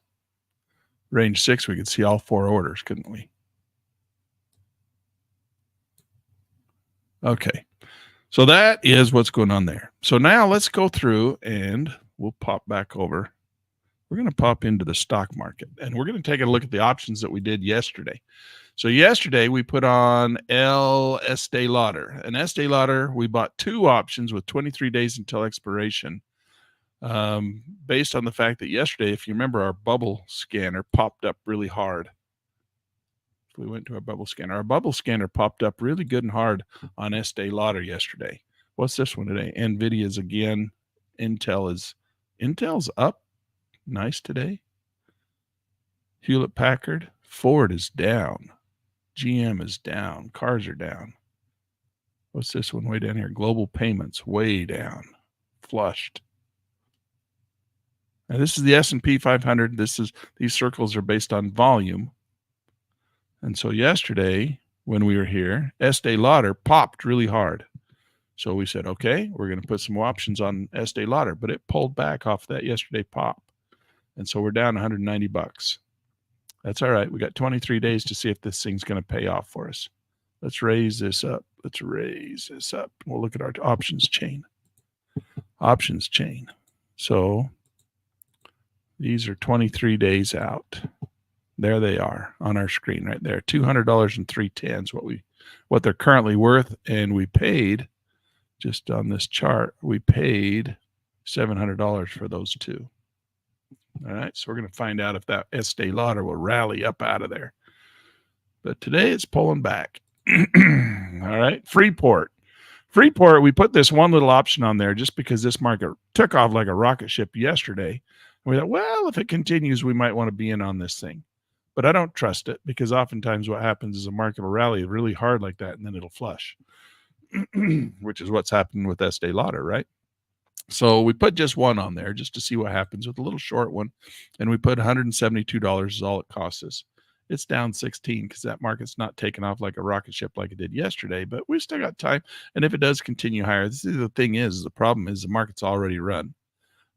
Range 6, we could see all 4 orders, couldn't we? Okay. So that is what's going on there. So now let's go through and we'll pop back over. We're going to pop into the stock market, and we're going to take a look at the options that we did yesterday. So yesterday we put on Estee Lauder. And Estee Lauder, we bought 2 options with 23 days until expiration. Based on the fact that yesterday, if you remember, our bubble scanner popped up really hard. If we went to our bubble scanner popped up really good and hard on Estee Lauder yesterday. What's this one today? NVIDIA's again. Intel's up nice today. Hewlett Packard. Ford is down. GM is down. Cars are down. What's this one way down here? Global Payments way down. Flushed. Now this is the S&P 500. These circles are based on volume. And so yesterday when we were here, Estee Lauder popped really hard. So we said, okay, we're going to put some options on Estee Lauder, but it pulled back off that yesterday pop. And so we're down $190. That's all right. We got 23 days to see if this thing's going to pay off for us. Let's raise this up. We'll look at our options chain. So these are 23 days out. There they are on our screen right there. $200.03 what they're currently worth. And we paid, just on this chart, we paid $700 for those 2. All right, so we're going to find out if that Estee Lauder will rally up out of there. But today it's pulling back. All right, Freeport, we put this one little option on there just because this market took off like a rocket ship yesterday. And we thought, well, if it continues, we might want to be in on this thing. But I don't trust it, because oftentimes what happens is a market will rally really hard like that, and then it'll flush, which is what's happened with Estee Lauder, right? So we put just one on there just to see what happens with a little short one. And we put $172 is all it costs us. It's down 16 because that market's not taking off like a rocket ship like it did yesterday, but we've still got time. And if it does continue higher, the problem is the market's already run.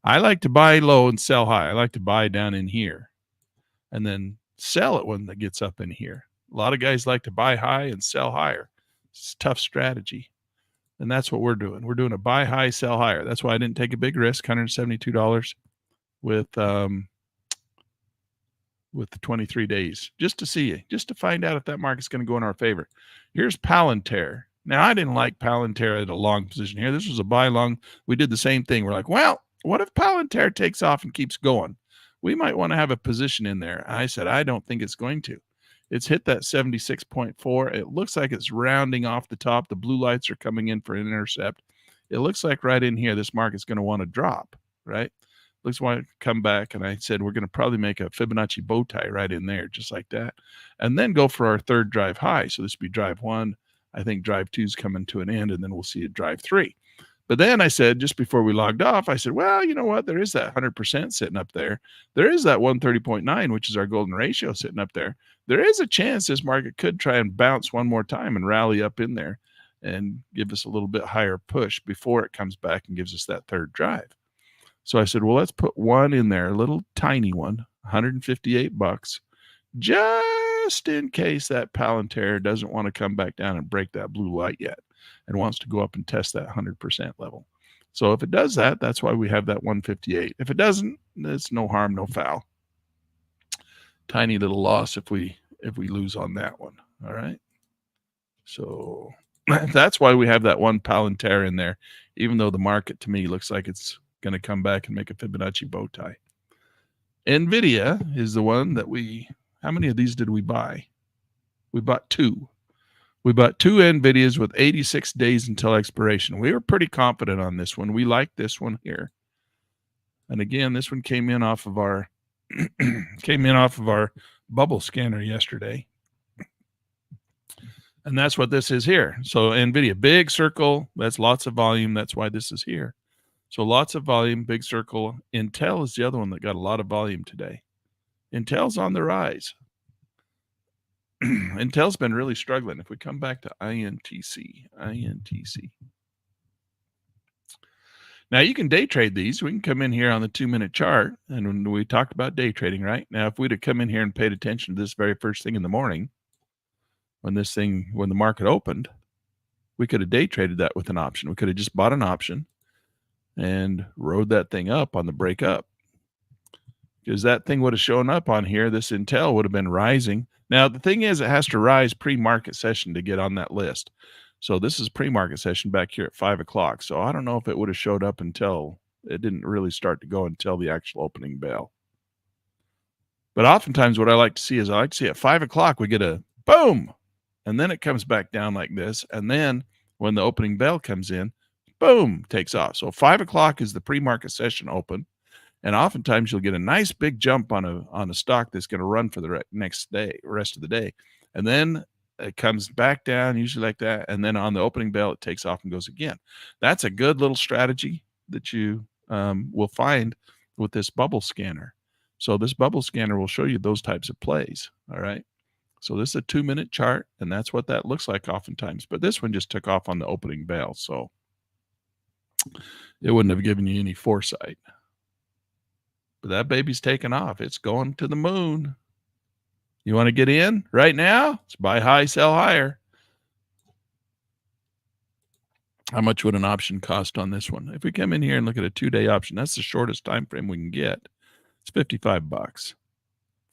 I like to buy low and sell high. I like to buy down in here and then sell it when it gets up in here. A lot of guys like to buy high and sell higher. It's a tough strategy. And that's what we're doing. We're doing a buy high, sell higher. That's why I didn't take a big risk, $172 with the 23 days, just to find out if that market's going to go in our favor. Here's Palantir. Now, I didn't like Palantir at a long position here. This was a buy long. We did the same thing. We're like, well, what if Palantir takes off and keeps going? We might want to have a position in there. I said, I don't think it's going to. It's hit that 76.4. It looks like it's rounding off the top. The blue lights are coming in for an intercept. It looks like right in here, this market's going to want to drop, right? Looks like to come back. And I said, we're going to probably make a Fibonacci bow tie right in there, just like that. And then go for our third drive high. So this would be drive 1. I think drive 2 is coming to an end, and then we'll see a drive 3. But then I said, just before we logged off, I said, well, you know what? There is that 100% sitting up there. There is that 130.9, which is our golden ratio sitting up there. There is a chance this market could try and bounce one more time and rally up in there and give us a little bit higher push before it comes back and gives us that third drive. So I said, well, let's put one in there, a little tiny one, $158, just in case that Palantir doesn't want to come back down and break that blue light yet and wants to go up and test that 100% level. So if it does that, that's why we have that 158. If it doesn't, it's no harm, no foul. Tiny little loss if we lose on that one. All right. So that's why we have that one Palantir in there, even though the market to me looks like it's going to come back and make a Fibonacci bow tie. NVIDIA is the one that how many of these did we buy? We bought 2. We bought 2 NVIDIAs with 86 days until expiration. We were pretty confident on this one. We liked this one here. And again, this one came in off of our bubble scanner yesterday. And that's what this is here. So NVIDIA, big circle, that's lots of volume. That's why this is here. So lots of volume, big circle. Intel is the other one that got a lot of volume today. Intel's on the rise. Intel's been really struggling. If we come back to INTC. Now you can day trade these. We can come in here on the 2-minute chart. And when we talked about day trading, right? Now, if we'd have come in here and paid attention to this very first thing in the morning, when the market opened, we could have day traded that with an option. We could have just bought an option and rode that thing up on the break up. Because that thing would have shown up on here. This Intel would have been rising. Now, the thing is, it has to rise pre-market session to get on that list. So this is pre-market session back here at 5 o'clock. So I don't know if it would have showed up until it didn't really start to go until the actual opening bell. But oftentimes what I like to see is at 5 o'clock, we get a boom. And then it comes back down like this. And then when the opening bell comes in, boom, takes off. So 5 o'clock is the pre-market session open. And oftentimes you'll get a nice big jump on a stock that's going to run for the rest of the day. And then it comes back down, usually like that. And then on the opening bell, it takes off and goes again. That's a good little strategy that you will find with this bubble scanner. So this bubble scanner will show you those types of plays. All right. So this is a 2-minute chart, and that's what that looks like oftentimes. But this one just took off on the opening bell. So it wouldn't have given you any foresight. But that baby's taking off. It's going to the moon. You want to get in right now? It's buy high, sell higher. How much would an option cost on this one? If we come in here and look at a 2-day option, that's the shortest time frame we can get. It's $55.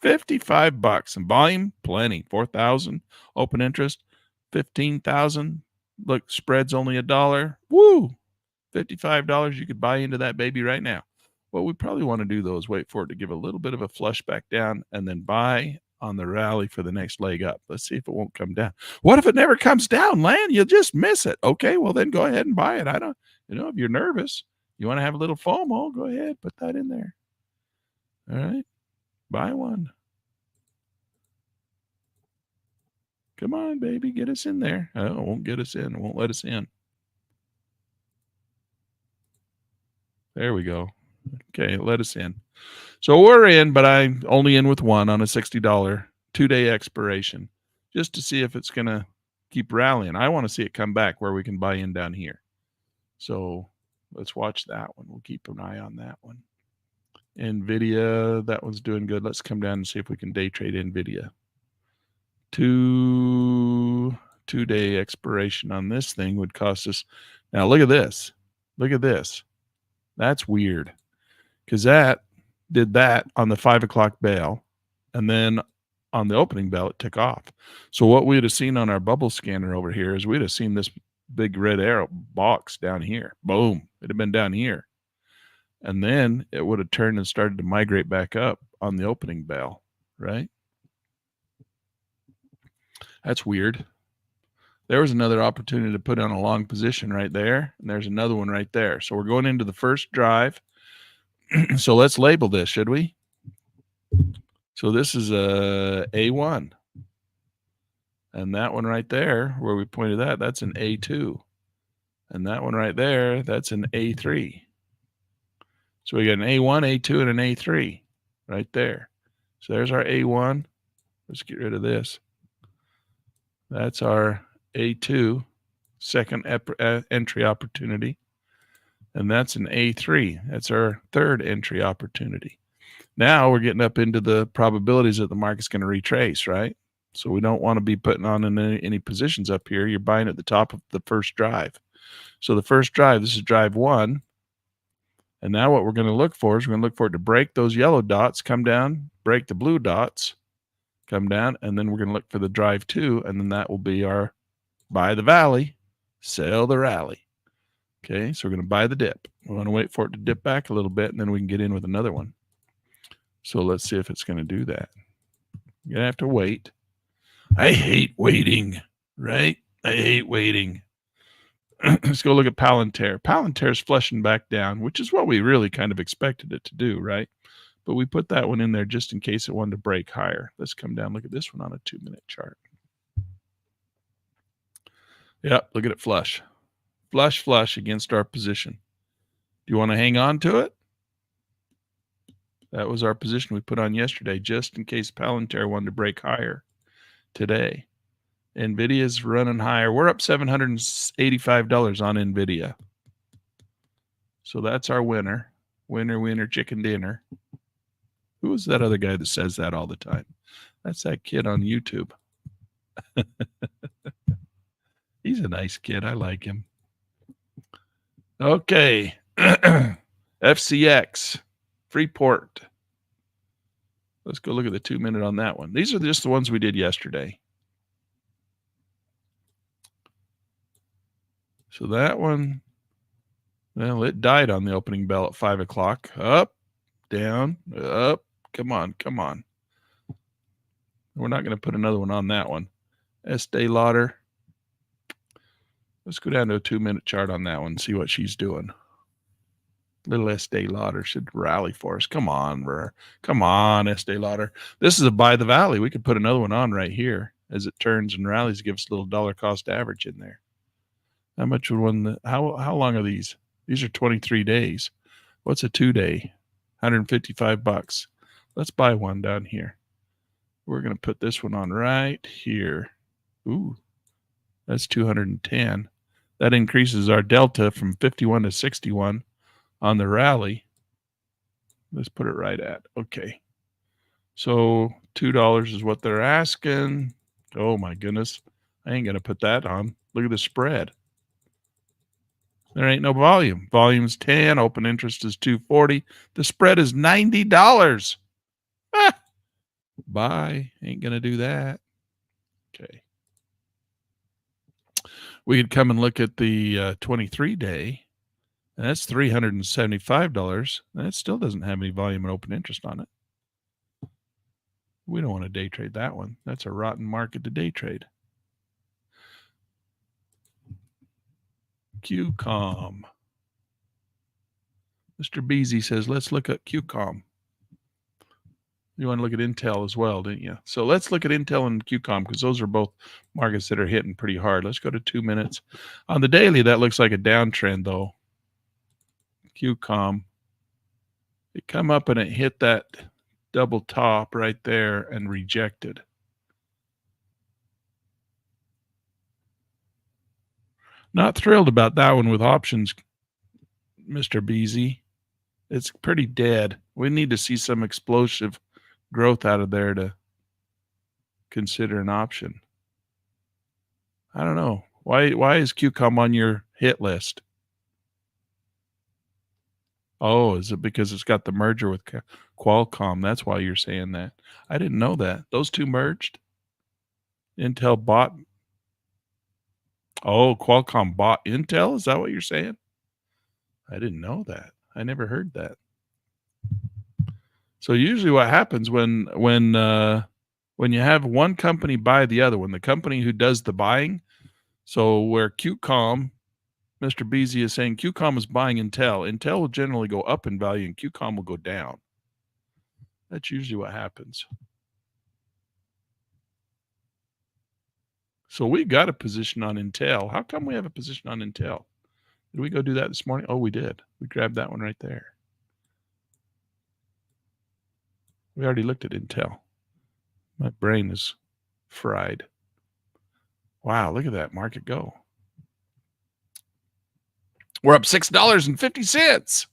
$55 and volume, plenty. 4,000 open interest, 15,000. Look, spread's only $1. Woo! $55. You could buy into that baby right now. What we probably want to do, though, is wait for it to give a little bit of a flush back down and then buy on the rally for the next leg up. Let's see if it won't come down. What if it never comes down, Lan? You'll just miss it. Okay, well, then go ahead and buy it. If you're nervous, you want to have a little FOMO, go ahead, put that in there. All right, buy one. Come on, baby, get us in there. Oh, it won't get us in. It won't let us in. There we go. Okay, let us in. So we're in, but I'm only in with one on a $60 2-day expiration just to see if it's going to keep rallying. I want to see it come back where we can buy in down here. So let's watch that one. We'll keep an eye on that one. NVIDIA, that one's doing good. Let's come down and see if we can day trade NVIDIA. 2-day expiration on this thing would cost us. Now look at this. Look at this. That's weird. Because that did that on the 5 o'clock bell, and then on the opening bell, it took off. So what we'd have seen on our bubble scanner over here is we'd have seen this big red arrow box down here. Boom. It'd have been down here. And then it would have turned and started to migrate back up on the opening bell, right? That's weird. There was another opportunity to put on a long position right there, and there's another one right there. So we're going into the first drive. So let's label this, should we? So this is a A1. And that one right there, where we pointed that, that's an A2. And that one right there, that's an A3. So we got an A1, A2, and an A3 right there. So there's our A1. Let's get rid of this. That's our A2, second entry opportunity. And that's an A3. That's our third entry opportunity. Now we're getting up into the probabilities that the market's going to retrace, right? So we don't want to be putting on any positions up here. You're buying at the top of the first drive. So the first drive, this is drive 1. And now what we're going to look for is we're going to look for it to break those yellow dots, come down, break the blue dots, come down, and then we're going to look for the drive 2, and then that will be our buy the valley, sell the rally. Okay, so we're going to buy the dip. We want to wait for it to dip back a little bit, and then we can get in with another one. So let's see if it's going to do that. You're going to have to wait. I hate waiting, right? I hate waiting. Let's go look at Palantir. Palantir's flushing back down, which is what we really kind of expected it to do, right? But we put that one in there just in case it wanted to break higher. Let's come down, look at this one on a 2-minute chart. Yep, look at it flush. Flush against our position. Do you want to hang on to it? That was our position we put on yesterday, just in case Palantir wanted to break higher today. NVIDIA's running higher. We're up $785 on NVIDIA. So that's our winner. Winner, chicken dinner. Who is that other guy that says that all the time? That's that kid on YouTube. He's a nice kid. I like him. Okay. FCX, Freeport. Let's go look at the 2-minute on that one. These are just the ones we did yesterday. So that one, well, it died on the opening bell at 5 o'clock. Up, down, up. Come on. We're not going to put another one on that one. Estee Lauder. Let's go down to a 2-minute chart on that one and see what she's doing. Little Estee Lauder should rally for us. Come on, Estee Lauder. This is a buy the valley. We could put another one on right here as it turns and rallies. Give us a little dollar cost average in there. How much would one? How long are these? These are 23 days. What's a 2-day? $155. Let's buy one down here. We're going to put this one on right here. Ooh, that's 210. That increases our delta from 51 to 61 on the rally. Let's put it right at. Okay. So $2 is what they're asking. Oh my goodness. I ain't going to put that on. Look at the spread. There ain't no volume. Volume's 10. Open interest is 240. The spread is $90. Ah, buy. Ain't going to do that. Okay. We could come and look at the 23-day. And that's $375. That still doesn't have any volume and open interest on it. We don't want to day trade that one. That's a rotten market to day trade. QCOM. Mr. Beasy says, let's look at QCOM. You want to look at Intel as well, didn't you? So let's look at Intel and QCOM because those are both markets that are hitting pretty hard. Let's go to 2 minutes. On the daily, that looks like a downtrend, though. QCOM. It come up and it hit that double top right there and rejected. Not thrilled about that one with options, Mr. Beasy. It's pretty dead. We need to see some explosive growth out of there to consider an option. I don't know. Why is QCOM on your hit list? Oh, is it because it's got the merger with Qualcomm? That's why you're saying that. I didn't know that. Those two merged? Intel bought... Oh, Qualcomm bought Intel? Is that what you're saying? I didn't know that. I never heard that. So usually what happens when you have one company buy the other one, the company who does the buying, so where QCOM, Mr. Beasy is saying QCOM is buying Intel. Intel will generally go up in value and QCOM will go down. That's usually what happens. So we got a position on Intel. How come we have a position on Intel? Did we go do that this morning? Oh, we did. We grabbed that one right there. We already looked at Intel. My brain is fried. Wow, look at that market go. We're up $6.50.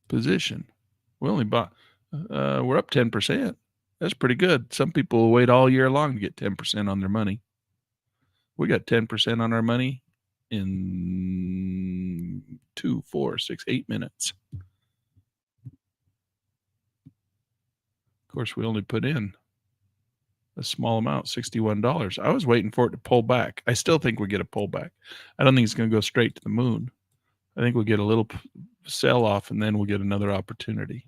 Position. We only bought, we're up 10%. That's pretty good. Some people will wait all year long to get 10% on their money. We got 10% on our money in 2, 4, 6, 8 minutes. Of course, we only put in a small amount, $61. I was waiting for it to pull back. I still think we get a pullback. I don't think it's going to go straight to the moon. I think we'll get a little sell off and then we'll get another opportunity.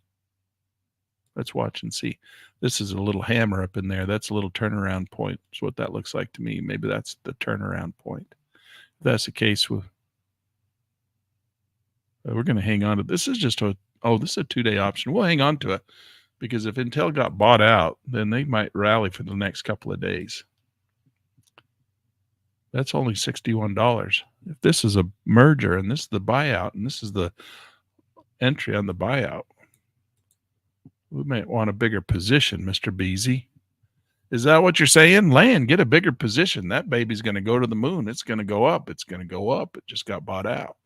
Let's watch and see. This is a little hammer up in there. That's a little turnaround point. That's what that looks like to me. Maybe that's the turnaround point. If that's the case, we're going to hang on to this. Is just this is a 2-day option. We'll hang on to it because if Intel got bought out, then they might rally for the next couple of days. That's only $61. If this is a merger and this is the buyout and this is the entry on the buyout, we might want a bigger position, Mr. Beasy. Is that what you're saying? Land, get a bigger position. That baby's going to go to the moon. It's going to go up. It's going to go up. It just got bought out.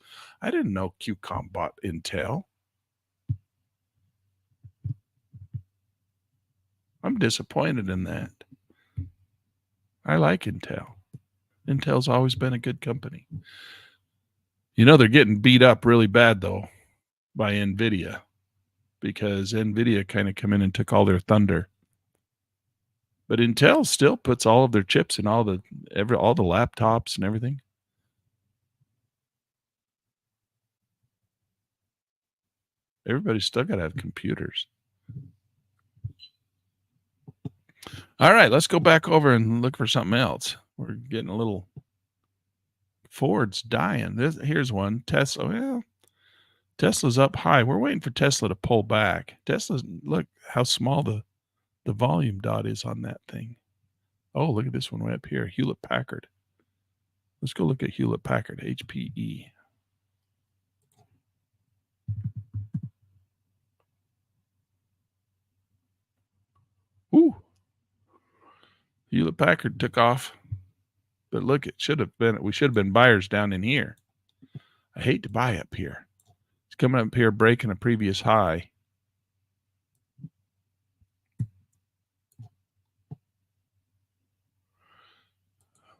I didn't know QCOM bought Intel. I'm disappointed in that. I like Intel. Intel's always been a good company. You know, they're getting beat up really bad, though, by NVIDIA because NVIDIA kind of come in and took all their thunder. But Intel still puts all of their chips in all the laptops and everything. Everybody's still got to have computers. All right, let's go back over and look for something else. We're getting a little. Ford's dying. Here's one. Tesla. Well, Tesla's up high. We're waiting for Tesla to pull back. Tesla's, look how small the volume dot is on that thing. Oh, look at this one way up here. Hewlett Packard. Let's go look at Hewlett Packard, HPE. Ooh. Hewlett Packard took off. But look, we should have been buyers down in here. I hate to buy up here. It's coming up here, breaking a previous high.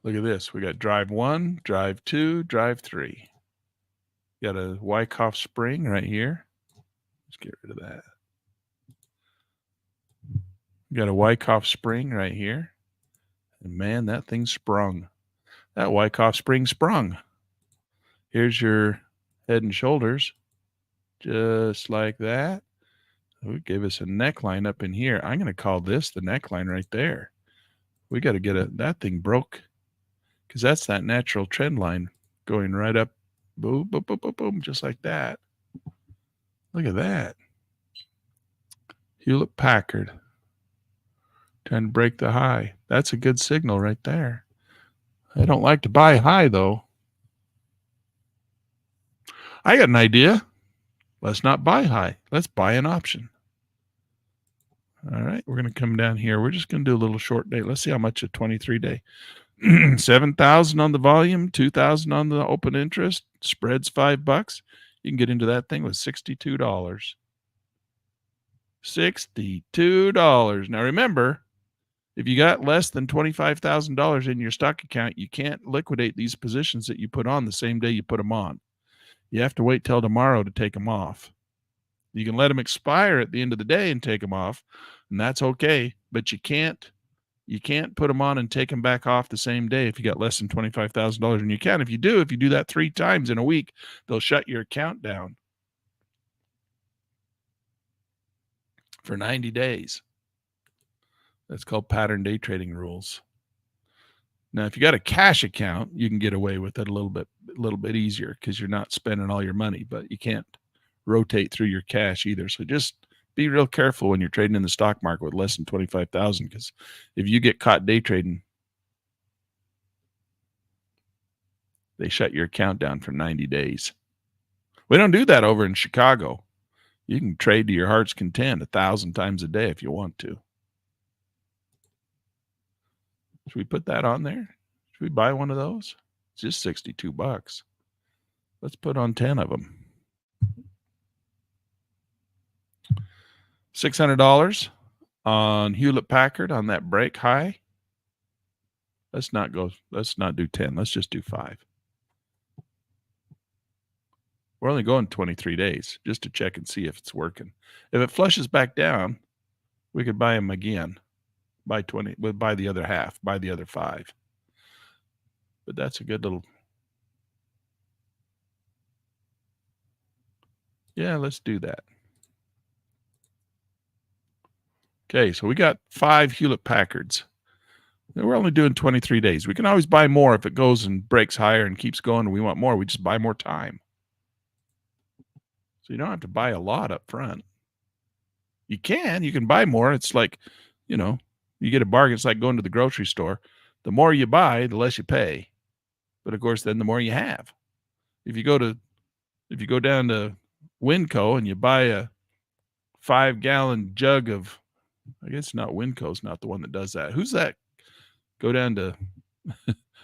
Look at this. We got drive 1, drive 2, drive 3. Got a Wyckoff spring right here. Let's get rid of that. Got a Wyckoff spring right here. And man, that thing sprung. That Wyckoff spring sprung. Here's your head and shoulders. Just like that. It gave us a neckline up in here. I'm going to call this the neckline right there. We got to get that thing broke because that's that natural trend line going right up. Boom, boom, boom, boom, boom, just like that. Look at that. Hewlett Packard. Trying to break the high. That's a good signal right there. I don't like to buy high, though. I got an idea. Let's not buy high. Let's buy an option. All right, we're going to come down here. We're just going to do a little short day. Let's see how much a 23-day. 7,000 on the volume, 2,000 on the open interest. Spreads $5. You can get into that thing with $62. $62. Now remember, if you got less than $25,000 in your stock account, you can't liquidate these positions that you put on the same day you put them on. You have to wait till tomorrow to take them off. You can let them expire at the end of the day and take them off, and that's okay. But you can't put them on and take them back off the same day if you got less than $25,000. And you can if you do that 3 times in a week, they'll shut your account down for 90 days. That's called pattern day trading rules. Now, if you got a cash account, you can get away with it a little bit easier because you're not spending all your money, but you can't rotate through your cash either. So just be real careful when you're trading in the stock market with less than 25,000, because if you get caught day trading, they shut your account down for 90 days. We don't do that over in Chicago. You can trade to your heart's content 1,000 times a day if you want to. Should we put that on there? Should we buy one of those? It's just $62. Let's put on 10 of them. $600 on Hewlett Packard on that break high. Let's not do 10. Let's just do 5. We're only going 23 days just to check and see if it's working. If it flushes back down, we could buy them again. Buy 20, we'll buy the other half, buy the other 5. But that's a good little. Yeah, let's do that. Okay, so we got 5 Hewlett Packards. We're only doing 23 days. We can always buy more if it goes and breaks higher and keeps going and we want more. We just buy more time. So you don't have to buy a lot up front. You can buy more. It's like, you get a bargain. It's like going to the grocery store. The more you buy, the less you pay. But of course, then the more you have. If you go down to Winco and you buy a 5-gallon jug of, I guess not Winco's not the one that does that. Who's that? Go down to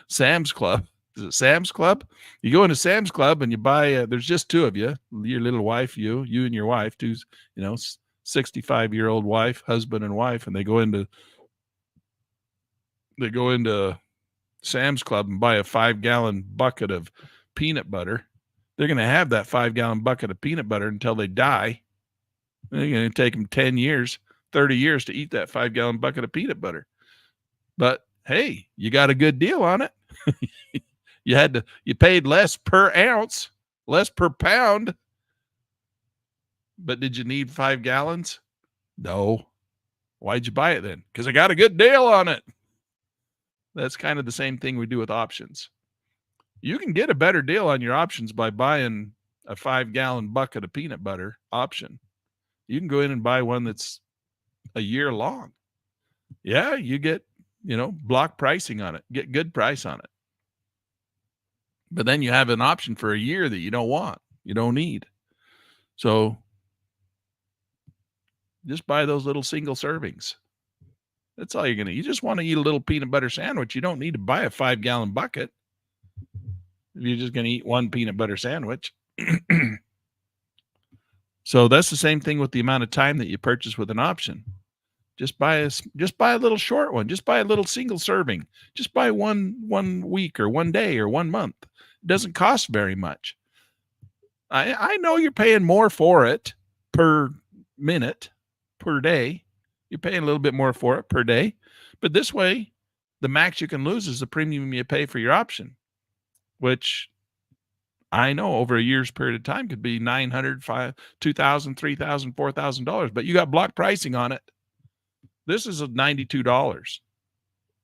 Sam's Club. Is it Sam's Club? You go into Sam's Club and you buy, there's just 2 of you, your little wife, you and your wife, 2, 65-year-old wife, husband and wife, and they go into Sam's Club and buy a 5-gallon bucket of peanut butter. They're going to have that 5-gallon bucket of peanut butter until they die. They're going to take them 10 years, 30 years to eat that 5-gallon bucket of peanut butter. But hey, you got a good deal on it. You paid less per ounce, less per pound. But did you need 5 gallons? No. Why'd you buy it then? Because I got a good deal on it. That's kind of the same thing we do with options. You can get a better deal on your options by buying a 5-gallon bucket of peanut butter option. You can go in and buy one that's a year long. Yeah, you get, block pricing on it, get good price on it. But then you have an option for a year that you don't want, you don't need. So just buy those little single servings. That's all you're going to eat. You just want to eat a little peanut butter sandwich. You don't need to buy a 5-gallon bucket if you're just going to eat one peanut butter sandwich. So that's the same thing with the amount of time that you purchase with an option. Just buy a little short one. Just buy a little single serving. Just buy one week or one day or 1 month. It doesn't cost very much. I know you're paying more for it per minute, per day. You're paying a little bit more for it per day. But this way, the max you can lose is the premium you pay for your option, which I know over a year's period of time could be $900, $2,000, $3,000, $4,000. But you got block pricing on it. This is $92,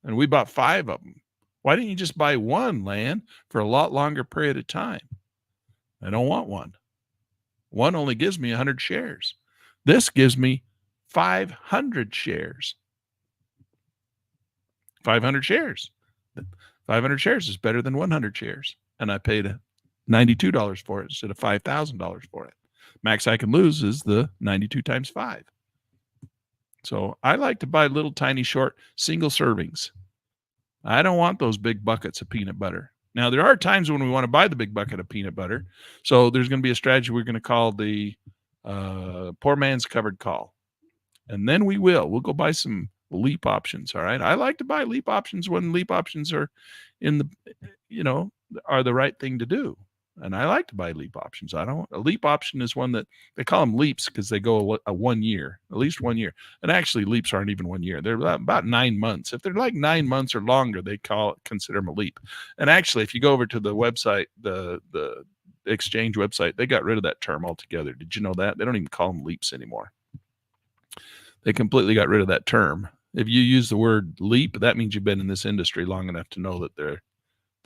and we bought 5 of them. Why didn't you just buy one, Lan, for a lot longer period of time? I don't want one. One only gives me 100 shares. This gives me 500 shares. 500 shares. 500 shares is better than 100 shares, and I paid $92 for it instead of $5,000 for it. Max I can lose is the 92 times 5. So I like to buy little tiny short single servings. I don't want those big buckets of peanut butter. Now, there are times when we want to buy the big bucket of peanut butter. So there's going to be a strategy we're going to call the poor man's covered call. And then we'll go buy some leap options. All right. I like to buy leap options when leap options are are the right thing to do. And I like to buy leap options. A leap option is one that they call them leaps because they go a 1 year, at least 1 year. And actually leaps aren't even 1 year. They're about 9 months. If they're like 9 months or longer, they consider them a leap. And actually, if you go over to the website, the exchange website, they got rid of that term altogether. Did you know that? They don't even call them leaps anymore. They completely got rid of that term. If you use the word leap, that means you've been in this industry long enough to know that they're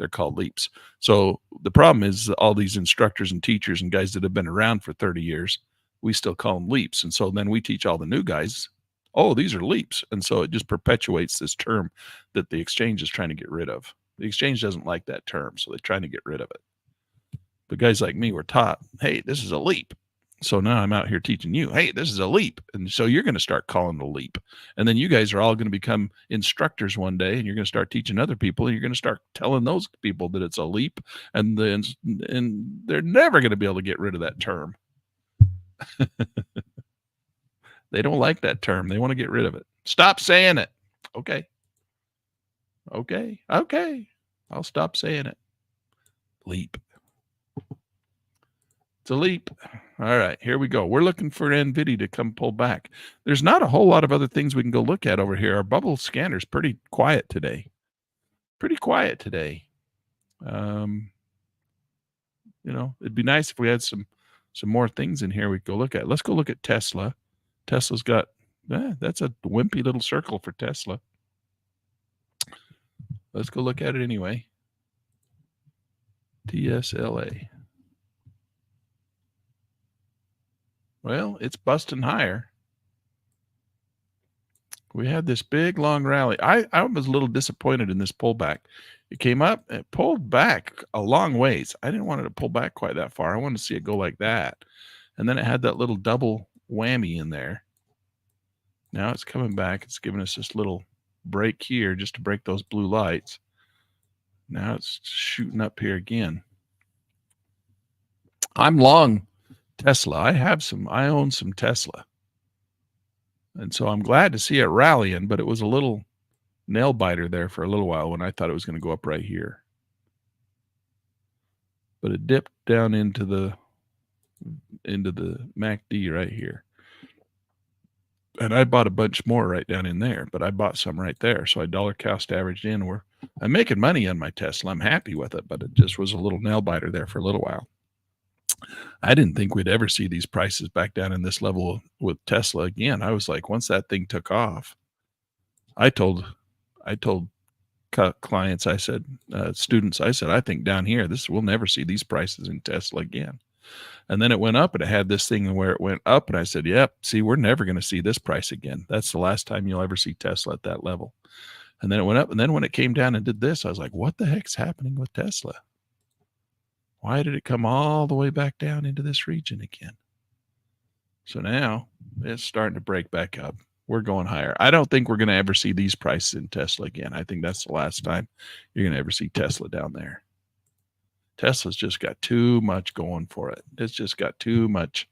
called leaps. So the problem is all these instructors and teachers and guys that have been around for 30 years, we still call them leaps. And so then we teach all the new guys, oh, these are leaps. And so it just perpetuates this term that the exchange is trying to get rid of. The exchange doesn't like that term, so they're trying to get rid of it. But guys like me were taught, hey, this is a leap. So now I'm out here teaching you, hey, this is a leap. And so you're going to start calling it a leap. And then you guys are all going to become instructors one day, and you're going to start teaching other people, and you're going to start telling those people that it's a leap. And they're never going to be able to get rid of that term. They don't like that term. They want to get rid of it. Stop saying it. Okay. I'll stop saying it. Leap. It's a leap. All right, here we go. We're looking for NVIDIA to come pull back. There's not a whole lot of other things we can go look at over here. Our bubble scanner's pretty quiet today. It'd be nice if we had some more things in here we could go look at. Let's go look at Tesla. Tesla's got, that's a wimpy little circle for Tesla. Let's go look at it anyway. TSLA. Well, it's busting higher. We had this big long rally. I was a little disappointed in this pullback. It came up, it pulled back a long ways. I didn't want it to pull back quite that far. I wanted to see it go like that. And then it had that little double whammy in there. Now it's coming back. It's giving us this little break here just to break those blue lights. Now it's shooting up here again. I'm long Tesla. I own some Tesla. And so I'm glad to see it rallying, but it was a little nail biter there for a little while when I thought it was going to go up right here. But it dipped down into the MACD right here. And I bought a bunch more right down in there, but I bought some right there. So I dollar cost averaged in. I'm making money on my Tesla. I'm happy with it, but it just was a little nail biter there for a little while. I didn't think we'd ever see these prices back down in this level with Tesla again. I was like, once that thing took off, I told clients, I said, students, I said, I think down here, we'll never see these prices in Tesla again. And then it went up, and it had this thing where it went up, and I said, yep, see, we're never going to see this price again. That's the last time you'll ever see Tesla at that level. And then it went up, and then when it came down and did this, I was like, what the heck's happening with Tesla? Why did it come all the way back down into this region again? So now it's starting to break back up. We're going higher. I don't think we're going to ever see these prices in Tesla again. I think that's the last time you're going to ever see Tesla down there. Tesla's just got too much going for it. It's just got too much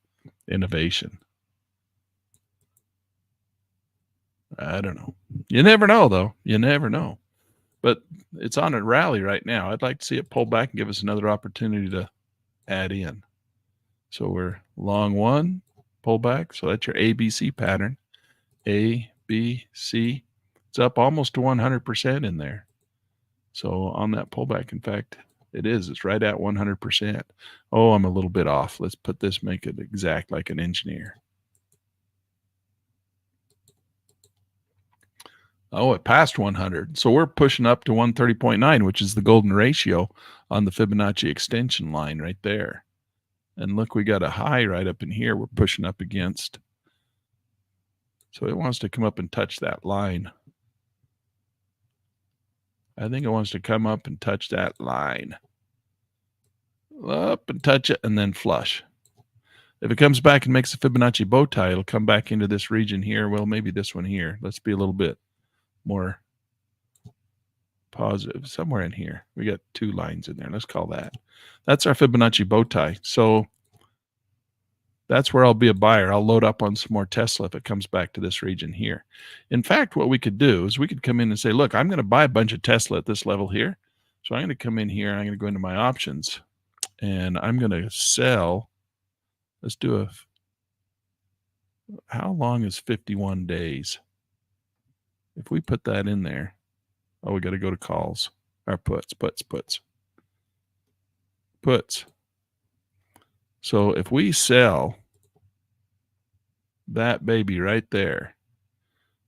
innovation. I don't know. You never know, though. You never know. But it's on a rally right now. I'd like to see it pull back and give us another opportunity to add in. So we're long one, pull back. So that's your ABC pattern. A, B, C. It's up almost to 100% in there. So on that pullback, in fact, it's right at 100%. Oh, I'm a little bit off. Let's put this, make it exact like an engineer. Oh, it passed 100. So we're pushing up to 130.9, which is the golden ratio on the Fibonacci extension line right there. And look, we got a high right up in here we're pushing up against. So it wants to come up and touch that line. I think it wants to come up and touch that line. Up and touch it and then flush. If it comes back and makes a Fibonacci bow tie, it'll come back into this region here. Well, maybe this one here. Let's be a little bit more positive. Somewhere in here. We got two lines in there. Let's call that. That's our Fibonacci bow tie. So that's where I'll be a buyer. I'll load up on some more Tesla if it comes back to this region here. In fact, what we could do is we could come in and say, look, I'm going to buy a bunch of Tesla at this level here. So I'm going to come in here. I'm going to go into my options. And I'm going to sell. Let's do how long is 51 days? If we put that in there, we got to go to calls. Or puts. So if we sell that baby right there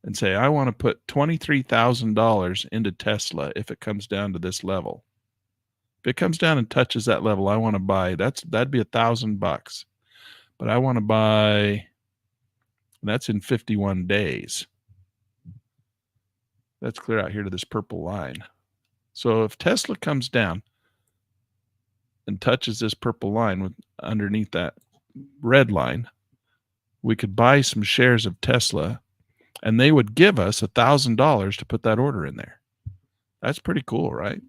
and say, I want to put $23,000 into Tesla if it comes down to this level. If it comes down and touches that level, I want to buy, that'd be $1,000. But I want to buy, that's in 51 days. Let's clear out here to this purple line. So if Tesla comes down and touches this purple line with underneath that red line, we could buy some shares of Tesla, and they would give us $1,000 to put that order in there. That's pretty cool, right?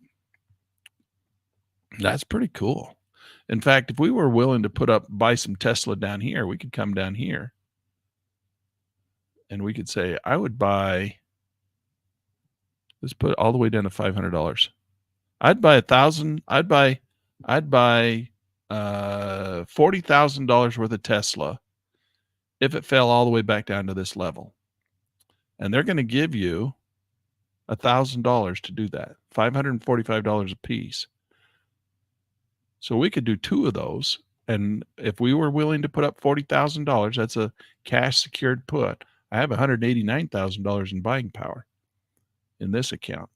That's pretty cool. In fact, if we were willing to buy some Tesla down here, we could come down here and we could say, I would buy, let's put it all the way down to $500. I'd buy $40,000 worth of Tesla if it fell all the way back down to this level. And they're going to give you $1,000 to do that, $545 a piece. So we could do two of those. And if we were willing to put up $40,000, that's a cash secured put. I have $189,000 in buying power in this account.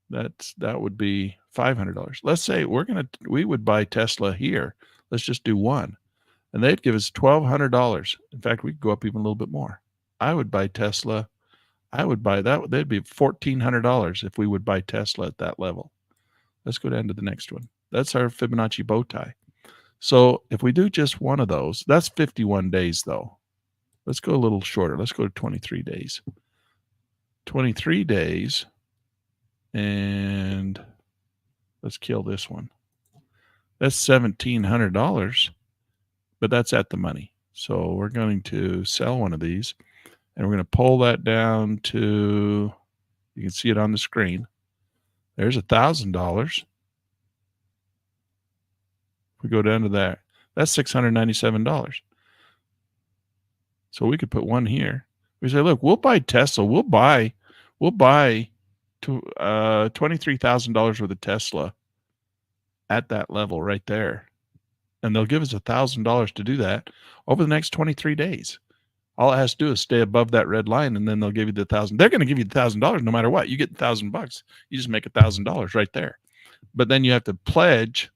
That would be $500. Let's say we would buy Tesla here. Let's just do one. And they'd give us $1,200. In fact, we could go up even a little bit more. I would buy Tesla. I would buy that. That'd be $1,400 if we would buy Tesla at that level. Let's go down to the next one. That's our Fibonacci bow tie. So if we do just one of those, that's 51 days though. Let's go a little shorter. Let's go to 23 days. 23 days. And let's kill this one. That's $1,700, but that's at the money. So we're going to sell one of these, and we're going to pull that down to, you can see it on the screen. There's $1,000. We go down to that. That's $697. So we could put one here. We say, look, we'll buy Tesla. We'll buy $23,000 worth of Tesla at that level right there. And they'll give us $1,000 to do that over the next 23 days. All it has to do is stay above that red line, and then they'll give you the $1,000. They're going to give you the $1,000 no matter what. You get $1,000. You just make $1,000 right there. But then you have to pledge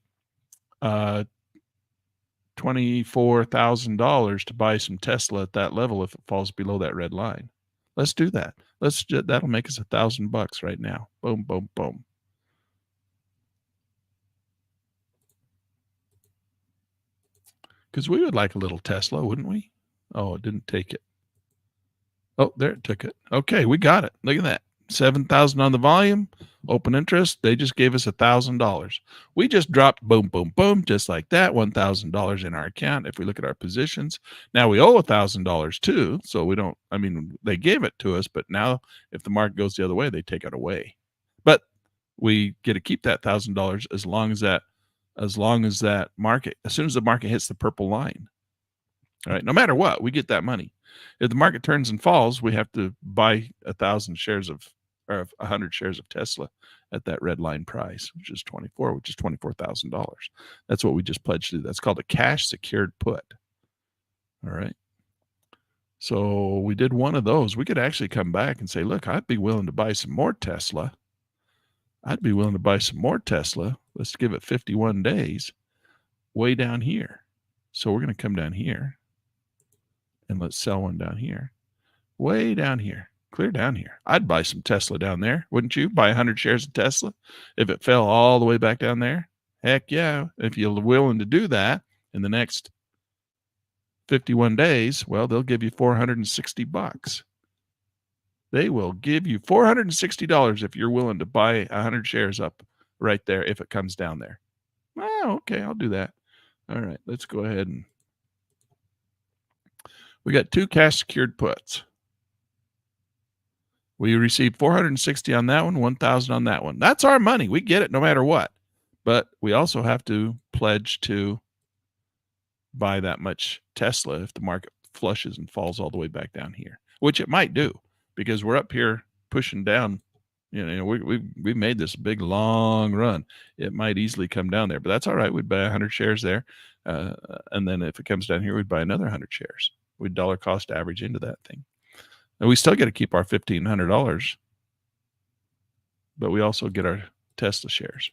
$24,000 to buy some Tesla at that level if it falls below that red line. Let's do that. That'll make us $1,000 right now. Boom, boom, boom. Because we would like a little Tesla, wouldn't we? Oh, it didn't take it. Oh, there it took it. Okay, we got it. Look at that. 7,000 on the volume, open interest. They just gave us $1,000. We just dropped boom, boom, boom, just like that. $1,000 in our account. If we look at our positions, now we owe $1,000 too. So we don't. I mean, they gave it to us, but now if the market goes the other way, they take it away. But we get to keep that $1,000 as long as that market, as soon as the market hits the purple line. All right, no matter what, we get that money. If the market turns and falls, we have to buy 1,000 shares of, or 100 shares of Tesla at that red line price, which is $24,000. That's what we just pledged to do. That's called a cash secured put. All right. So we did one of those. We could actually come back and say, look, I'd be willing to buy some more Tesla. Let's give it 51 days way down here. So we're going to come down here and let's sell one down here, way down here, clear down here. I'd buy some Tesla down there. Wouldn't you? Buy 100 shares of Tesla if it fell all the way back down there? Heck yeah. If you're willing to do that in the next 51 days, well, they'll give you $460. They will give you $460 if you're willing to buy 100 shares up right there if it comes down there. Oh, okay, I'll do that. All right, let's go ahead and we got two cash secured puts. We received 460 on that one, 1,000 on that one. That's our money. We get it no matter what. But we also have to pledge to buy that much Tesla if the market flushes and falls all the way back down here, which it might do because we're up here pushing down. We made this big long run. It might easily come down there, but that's all right. We'd buy 100 shares there, and then if it comes down here, we'd buy another 100 shares. We'd dollar cost average into that thing, and we still get to keep our $1,500, but we also get our Tesla shares.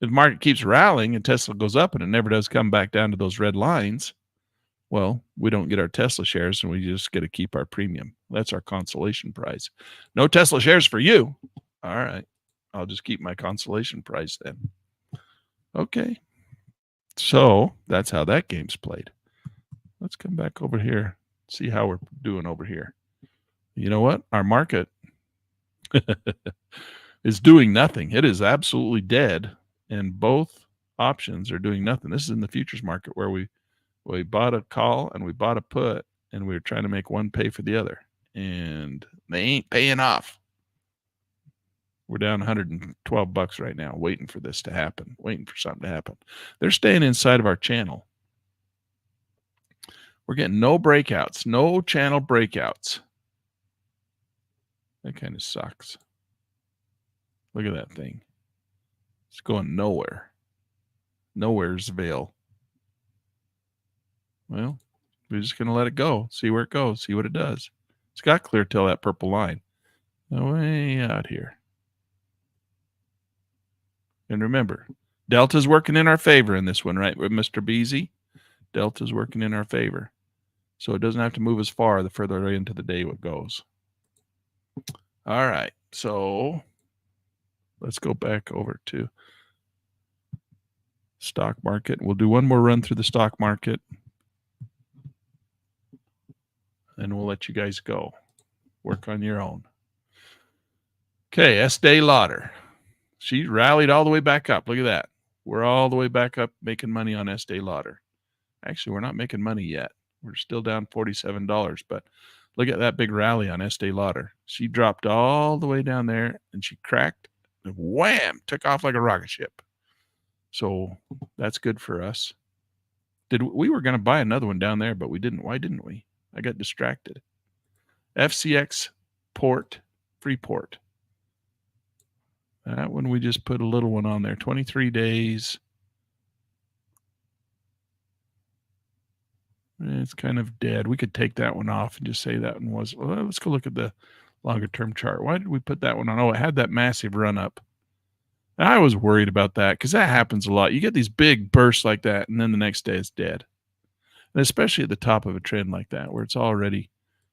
If the market keeps rallying and Tesla goes up and it never does come back down to those red lines, well, we don't get our Tesla shares and we just get to keep our premium. That's our consolation prize. No Tesla shares for you. All right. I'll just keep my consolation prize then. Okay. So that's how that game's played. Let's come back over here, see how we're doing over here. You know what? Our market is doing nothing. It is absolutely dead, and both options are doing nothing. This is in the futures market where we bought a call and we bought a put, and we were trying to make one pay for the other, and they ain't paying off. We're down $112 right now, waiting for this to happen, waiting for something to happen. They're staying inside of our channel. We're getting no breakouts, no channel breakouts. That kind of sucks. Look at that thing. It's going nowhere. Nowhere's Veil. Well, we're just going to let it go, see where it goes, see what it does. It's got clear till that purple line. Way out here. And remember, Delta's working in our favor in this one, right, with Mr. Beasy? Delta's working in our favor. So it doesn't have to move as far the further into the day it goes. All right. So let's go back over to stock market. We'll do one more run through the stock market, and we'll let you guys go. Work on your own. Okay, Estee Lauder. She rallied all the way back up. Look at that. We're all the way back up making money on Estee Lauder. Actually, we're not making money yet. We're still down $47, but look at that big rally on Estee Lauder. She dropped all the way down there, and she cracked, and wham, took off like a rocket ship. So that's good for us. We were going to buy another one down there, but we didn't. Why didn't we? I got distracted. FCX Port, Freeport. That one we just put a little one on there. 23 days. It's kind of dead. We could take that one off and just say that one was. Well, let's go look at the longer term chart. Why did we put that one on? Oh, it had that massive run up. I was worried about that because that happens a lot. You get these big bursts like that, and then the next day it's dead. And especially at the top of a trend like that, where it's already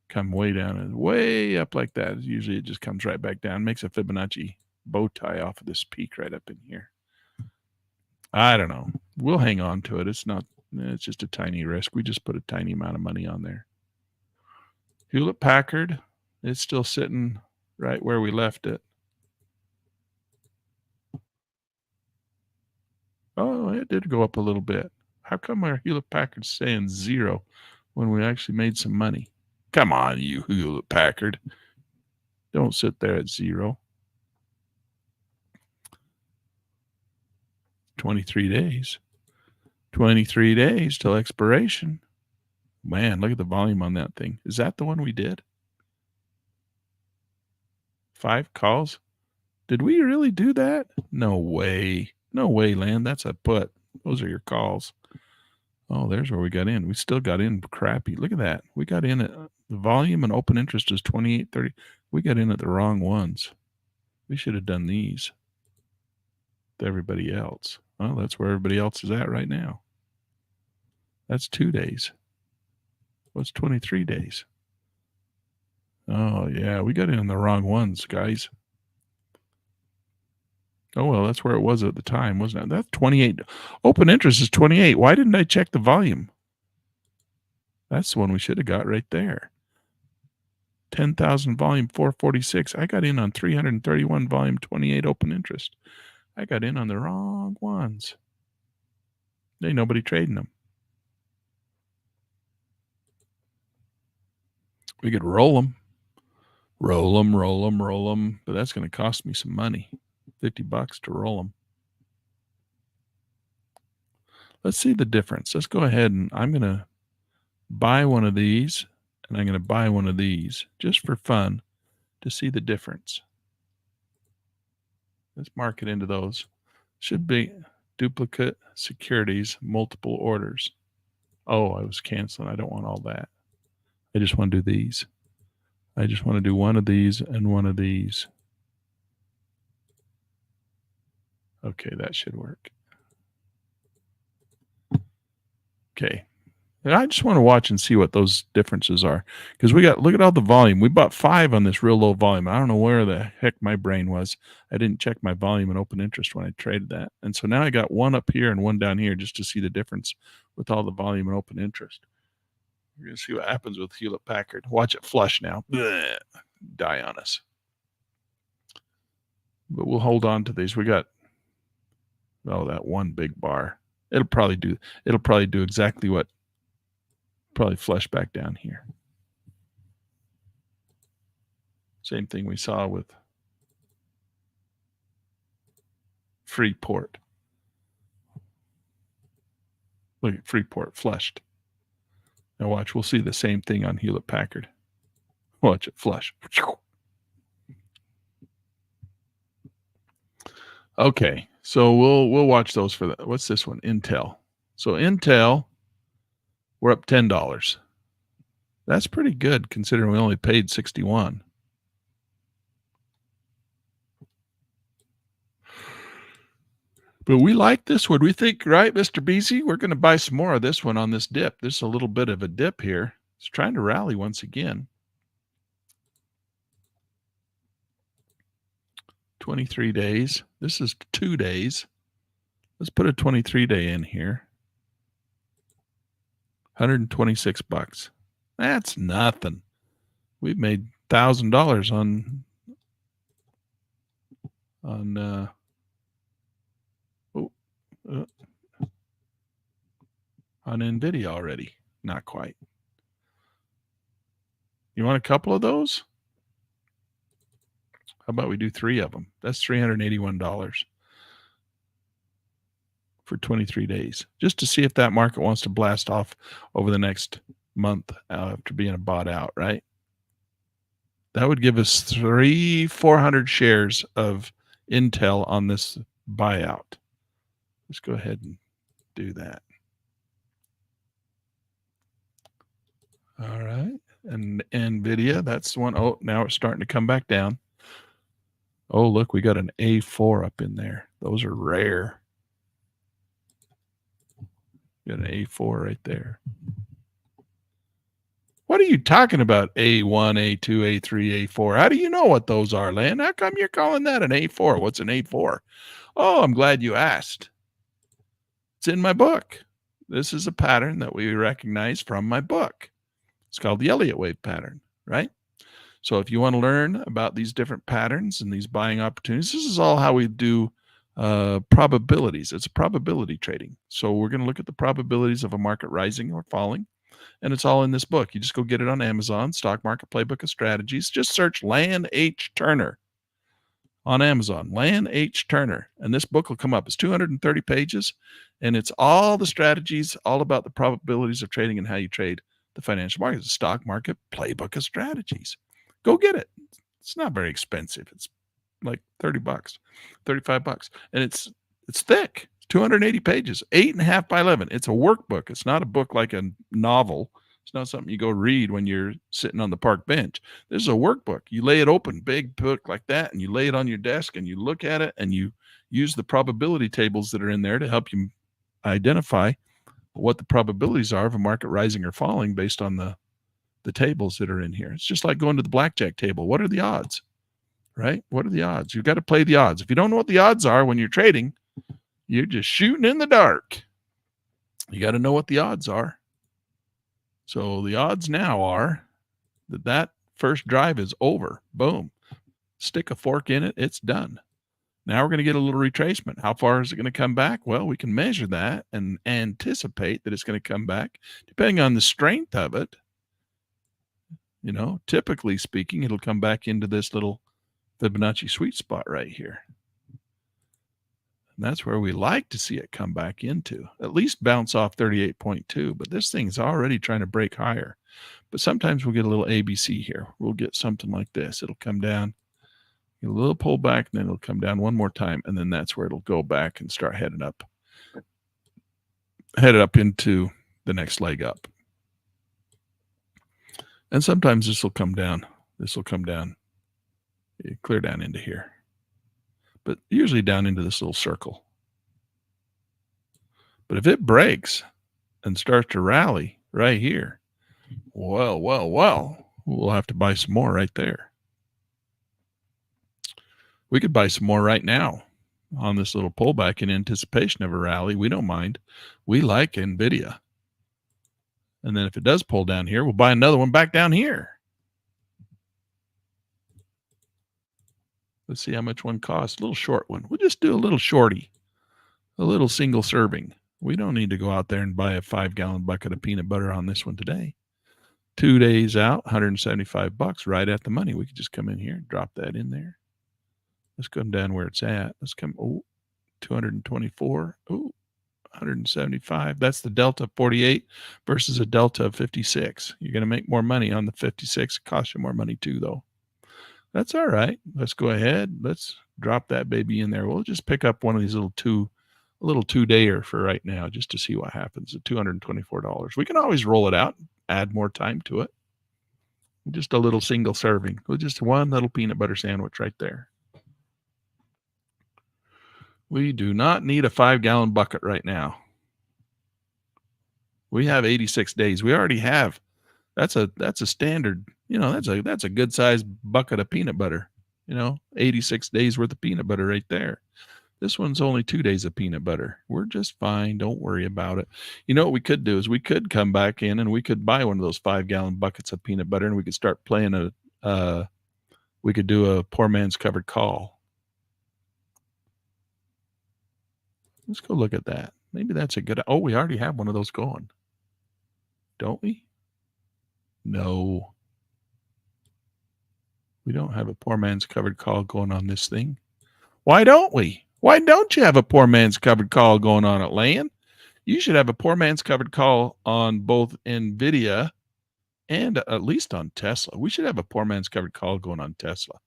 come way down and way up like that. Usually it just comes right back down, makes a Fibonacci bow tie off of this peak right up in here. I don't know. We'll hang on to it. It's just a tiny risk. We just put a tiny amount of money on there. Hewlett Packard, it's still sitting right where we left it. Oh, it did go up a little bit. How come our Hewlett Packard's saying 0 when we actually made some money? Come on, you Hewlett Packard. Don't sit there at 0. 23 days. 23 days till expiration. Man, look at the volume on that thing. Is that the one we did? 5 calls? Did we really do that? No way. No way, Land. That's a put. Those are your calls. Oh, there's where we got in. We still got in crappy. Look at that. We got in at the volume and open interest is 28.30. We got in at the wrong ones. We should have done these to everybody else. Well, that's where everybody else is at right now. That's 2 days. What's 23 days? Oh, yeah. We got in the wrong ones, guys. Oh, well, that's where it was at the time, wasn't it? That's 28. Open interest is 28. Why didn't I check the volume? That's the one we should have got right there. 10,000 volume, 446. I got in on 331 volume, 28 open interest. I got in on the wrong ones. Ain't nobody trading them. We could roll them. Roll them. But that's going to cost me some money. $50 to roll them. Let's see the difference. Let's go ahead and I'm going to buy one of these and I'm going to buy one of these just for fun to see the difference. Let's mark it into those. Should be duplicate securities, multiple orders. Oh, I was canceling. I don't want all that. I just want to do these. I just want to do one of these and one of these. Okay, that should work. Okay, And I just want to watch and see what those differences are because we got look at all the volume. We bought 5 on this real low volume. I don't know where the heck my brain was. I didn't check my volume and open interest when I traded that. And so now I got one up here and one down here just to see the difference with all the volume and open interest. We're going to see what happens with Hewlett Packard. Watch it flush now. Blech, die on us. But we'll hold on to these. We got that one big bar. It'll probably do exactly what probably flush back down here. Same thing we saw with Freeport. Look at Freeport flushed. Now watch, we'll see the same thing on Hewlett Packard. Watch it flush. Okay, so we'll watch those for that. What's this one? Intel. So Intel, we're up $10. That's pretty good considering we only paid 61. But we like this one. We think, right, Mr. Beasy, we're going to buy some more of this one on this dip. There's a little bit of a dip here. It's trying to rally once again. 23 days. This is 2 days. Let's put a 23-day in here. $126. That's nothing. We've made $1,000 on NVIDIA already. Not quite. You want a couple of those? How about we do 3 of them? That's $381 for 23 days, just to see if that market wants to blast off over the next month after being bought out, right? That would give us 400 shares of Intel on this buyout. Let's go ahead and do that. All right. And NVIDIA, that's the one. Oh, now it's starting to come back down. Oh, look, we got an A4 up in there. Those are rare. Got an A4 right there. What are you talking about? A1, A2, A3, A4. How do you know what those are, Len? How come you're calling that an A4? What's an A4? Oh, I'm glad you asked. It's in my book. This is a pattern that we recognize from my book. It's called the Elliott wave pattern, right? So if you want to learn about these different patterns and these buying opportunities, this is all how we do probabilities. It's probability trading. So we're going to look at the probabilities of a market rising or falling. And it's all in this book. You just go get it on Amazon, Stock Market Playbook of Strategies. Just search Lan H. Turner on Amazon, Lan H. Turner. And this book will come up. It's 230 pages, and it's all the strategies, all about the probabilities of trading and how you trade the financial markets, the Stock Market Playbook of Strategies. Go get it. It's not very expensive. It's like $30, $35. And it's thick. 280 pages, 8.5 by 11. It's a workbook. It's not a book like a novel. It's not something you go read when you're sitting on the park bench. This is a workbook. You lay it open, big book like that, and you lay it on your desk and you look at it and you use the probability tables that are in there to help you identify what the probabilities are of a market rising or falling based on the tables that are in here. It's just like going to the blackjack table. What are the odds, right? What are the odds? You've got to play the odds. If you don't know what the odds are when you're trading, you're just shooting in the dark. You got to know what the odds are. So the odds now are that first drive is over. Boom. Stick a fork in it. It's done. Now we're going to get a little retracement. How far is it going to come back? Well, we can measure that and anticipate that it's going to come back depending on the strength of it. You know, typically speaking, it'll come back into this little Fibonacci sweet spot right here. And that's where we like to see it come back into, at least bounce off 38.2. But this thing's already trying to break higher. But sometimes we'll get a little ABC here. We'll get something like this. It'll come down, get a little pullback, and then it'll come down one more time. And then that's where it'll go back and start headed up into the next leg up. And sometimes this will come down. This will come down, clear down into here. But usually down into this little circle. But if it breaks and starts to rally right here. Well. We'll have to buy some more right there. We could buy some more right now on this little pullback in anticipation of a rally. We don't mind. We like NVIDIA. And then if it does pull down here, we'll buy another one back down here. Let's see how much one costs. A little short one. We'll just do a little shorty, a little single serving. We don't need to go out there and buy a 5-gallon bucket of peanut butter on this one today. 2 days out, $175, right at the money. We could just come in here, drop that in there. Let's come down where it's at. Let's come, 224. 175. That's the delta of 48 versus a delta of 56. You're going to make more money on the 56. It costs you more money too, though. That's all right. Let's go ahead. Let's drop that baby in there. We'll just pick up one of these little two-dayer for right now just to see what happens at $224. We can always roll it out, add more time to it. Just a little single serving. Just one little peanut butter sandwich right there. We do not need a 5-gallon bucket right now. We have 86 days. We already have. That's a standard, that's a good sized bucket of peanut butter. 86 days worth of peanut butter right there. This one's only 2 days of peanut butter. We're just fine. Don't worry about it. What we could do is we could come back in and we could buy one of those 5-gallon buckets of peanut butter and we could start playing we could do a poor man's covered call. Let's go look at that. Maybe that's a good, we already have one of those going. Don't we? No. We don't have a poor man's covered call going on this thing. Why don't we? Why don't you have a poor man's covered call going on it, Lan? You should have a poor man's covered call on both NVIDIA and at least on Tesla. We should have a poor man's covered call going on Tesla.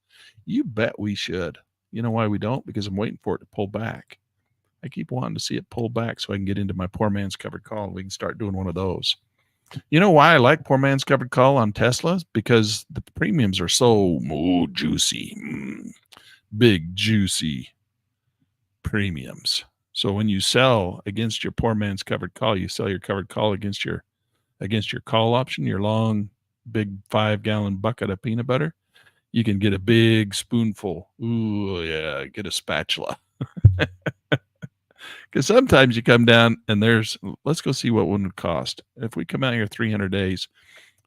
You bet we should. You know why we don't? Because I'm waiting for it to pull back. I keep wanting to see it pull back so I can get into my poor man's covered call and we can start doing one of those. You know why I like poor man's covered call on Teslas? Because the premiums are so juicy. Big, juicy premiums. So when you sell against your poor man's covered call, you sell your covered call against your call option, your long, big 5-gallon bucket of peanut butter. You can get a big spoonful. Ooh, yeah, get a spatula. Because sometimes you come down and let's go see what one would cost. If we come out here 300 days,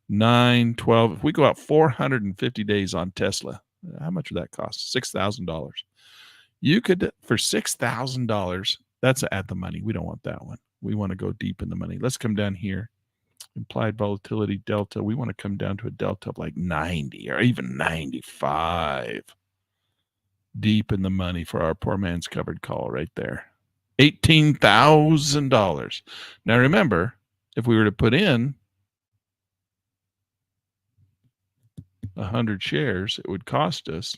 9, 12, if we go out 450 days on Tesla, how much would that cost? $6,000. You could, for $6,000, that's at the money. We don't want that one. We want to go deep in the money. Let's come down here. Implied volatility delta. We want to come down to a delta of like 90 or even 95. Deep in the money for our poor man's covered call right there. $18,000. Now remember, if we were to put in 100 shares, it would cost us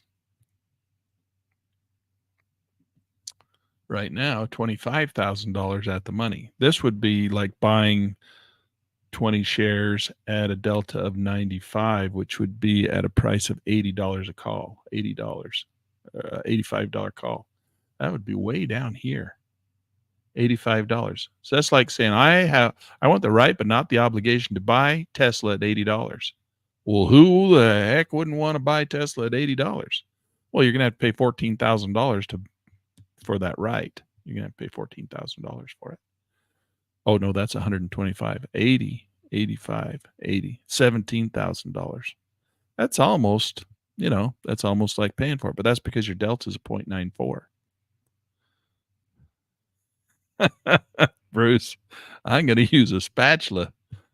right now $25,000 at the money. This would be like buying 20 shares at a delta of 95, which would be at a price of $80 a call, $80, $85 call. That would be way down here. $85. So that's like saying I want the right but not the obligation to buy Tesla at $80. Well, who the heck wouldn't want to buy Tesla at $80? Well, you're going to have to pay $14,000 for that right. You're going to have to pay $14,000 for it. Oh no, that's 125. 80, 85, 80, $17,000. That's almost, that's almost like paying for it, but that's because your delta is a 0.94. Bruce, I'm going to use a spatula.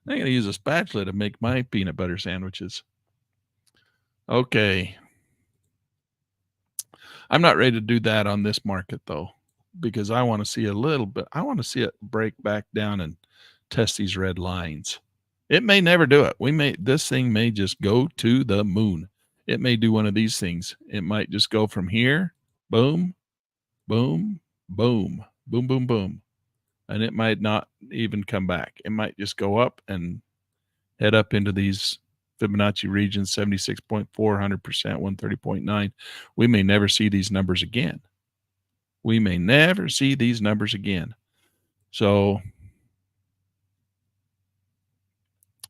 I'm going to use a spatula to make my peanut butter sandwiches. Okay. I'm not ready to do that on this market though, because I want to see a little bit. I want to see it break back down and test these red lines. It may never do it. This thing may just go to the moon. It may do one of these things. It might just go from here, boom, boom, boom, boom, boom, boom. And it might not even come back. It might just go up and head up into these Fibonacci regions, 76.4, 100%, 130.9. We may never see these numbers again. We may never see these numbers again. So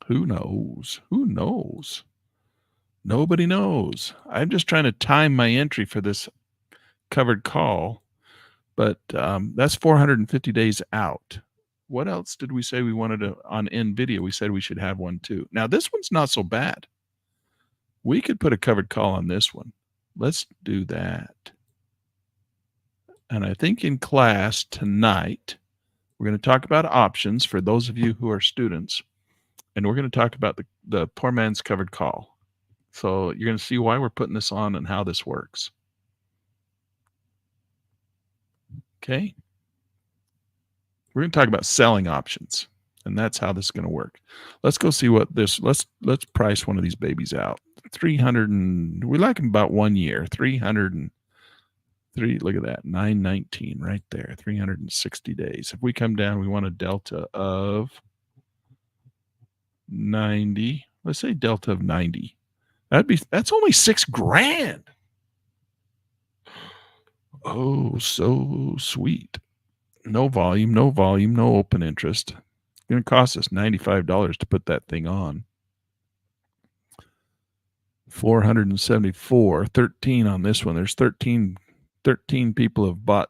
Who knows? Who knows? Nobody knows. I'm just trying to time my entry for this covered call, but that's 450 days out. What else did we say we wanted on NVIDIA? We said we should have one too. Now, this one's not so bad. We could put a covered call on this one. Let's do that. And I think in class tonight, we're going to talk about options for those of you who are students. And we're going to talk about the poor man's covered call. So you're going to see why we're putting this on and how this works. Okay. We're going to talk about selling options, and that's how this is going to work. Let's go see what this, let's price one of these babies out. 300 and we like them about 1 year. 303, look at that, 919 right there, 360 days. If we come down, we want a delta of 90. Let's say delta of 90. That's only $6,000. Oh, so sweet. No volume, no open interest. It's going to cost us $95 to put that thing on. 474, 13 on this one. There's 13 people have bought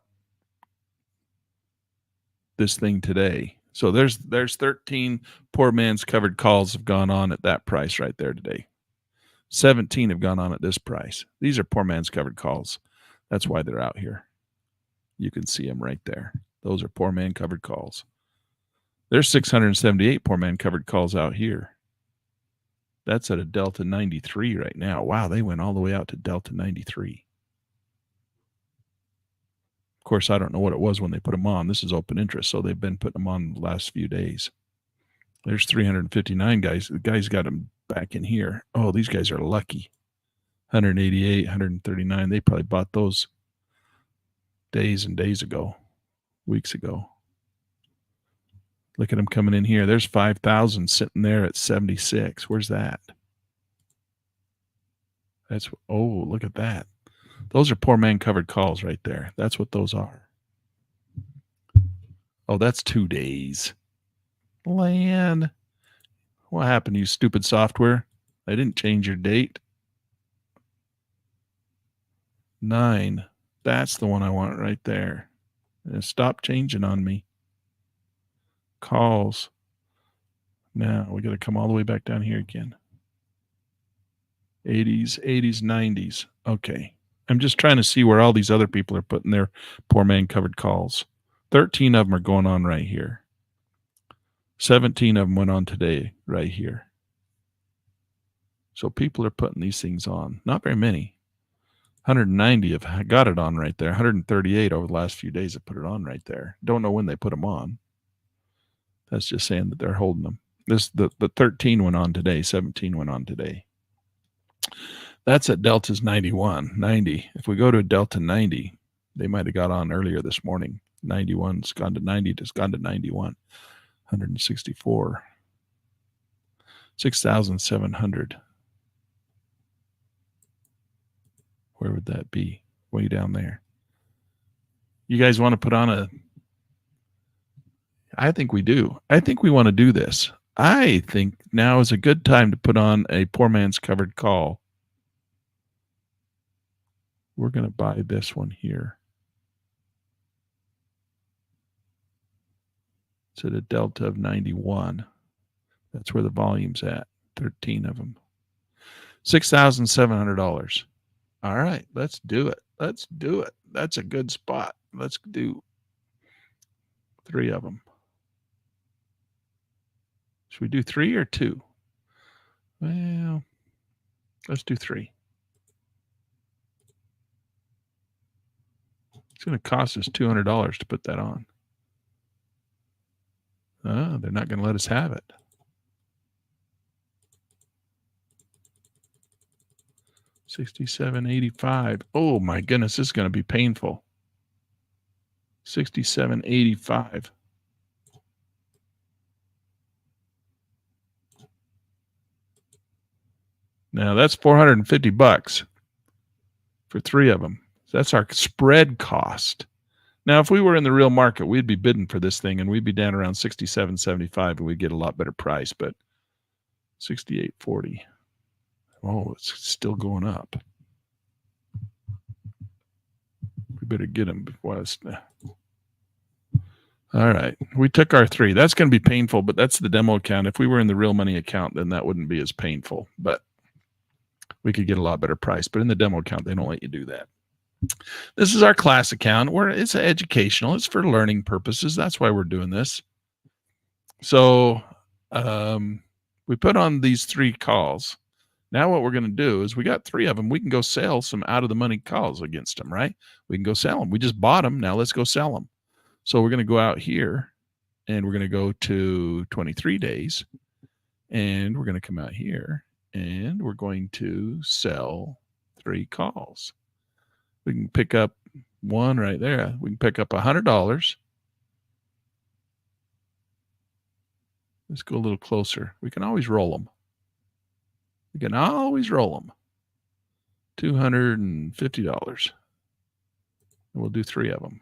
this thing today. So there's 13 poor man's covered calls have gone on at that price right there today. 17 have gone on at this price. These are poor man's covered calls. That's why they're out here. You can see them right there. Those are poor man covered calls. There's 678 poor man covered calls out here. That's at a delta 93 right now. Wow, they went all the way out to delta 93. Of course, I don't know what it was when they put them on. This is open interest, so they've been putting them on the last few days. There's 359 guys. The guys got them back in here. Oh, these guys are lucky. 188, 139. They probably bought those days and days ago, weeks ago. Look at them coming in here. There's 5,000 sitting there at 76. Where's that? That's, oh, look at that. Those are poor man covered calls right there. That's what those are. Oh, that's 2 days. Land. What happened to you, stupid software? I didn't change your date. 9. That's the one I want right there. And stop changing on me. Calls. Now we got to come all the way back down here again. 80s, 90s. Okay. I'm just trying to see where all these other people are putting their poor man covered calls. 13 of them are going on right here. 17 of them went on today right here. So people are putting these things on. Not very many. 190 have got it on right there. 138 over the last few days have put it on right there. Don't know when they put them on. That's just saying that they're holding them. The 13 went on today. 17 went on today. That's at delta's 90. If we go to a delta 90, they might have got on earlier this morning. 91's gone to 90. It's gone to 91. 164. 6,700. Where would that be? Way down there. You guys want to put on a... I think we do. I think we want to do this. I think now is a good time to put on a poor man's covered call. We're going to buy this one here. It's at a delta of 91. That's where the volume's at. 13 of them. $6,700. All right, let's do it. Let's do it. That's a good spot. Let's do 3 of them. Should we do 3 or 2? Well, let's do 3. It's going to cost us $200 to put that on. Oh, they're not going to let us have it. $67.85. Oh my goodness, this is going to be painful. $67.85. Now that's $450 for 3 of them. That's our spread cost. Now, if we were in the real market, we'd be bidding for this thing and we'd be down around $67.75 and we'd get a lot better price. But 68.40. Oh, it's still going up. We better get them before it's. All right. We took our 3. That's going to be painful, but that's the demo account. If we were in the real money account, then that wouldn't be as painful, but we could get a lot better price. But in the demo account, they don't let you do that. This is our class account where it's educational. It's for learning purposes. That's why we're doing this. So we put on these 3 calls. Now what we're going to do is we got 3 of them. We can go sell some out of the money calls against them, right? We can go sell them. We just bought them. Now let's go sell them. So we're going to go out here and we're going to go to 23 days and we're going to come out here and we're going to sell 3 calls. We can pick up one right there. We can pick up $100. Let's go a little closer. We can always roll them. We can always roll them. $250. And we'll do 3 of them.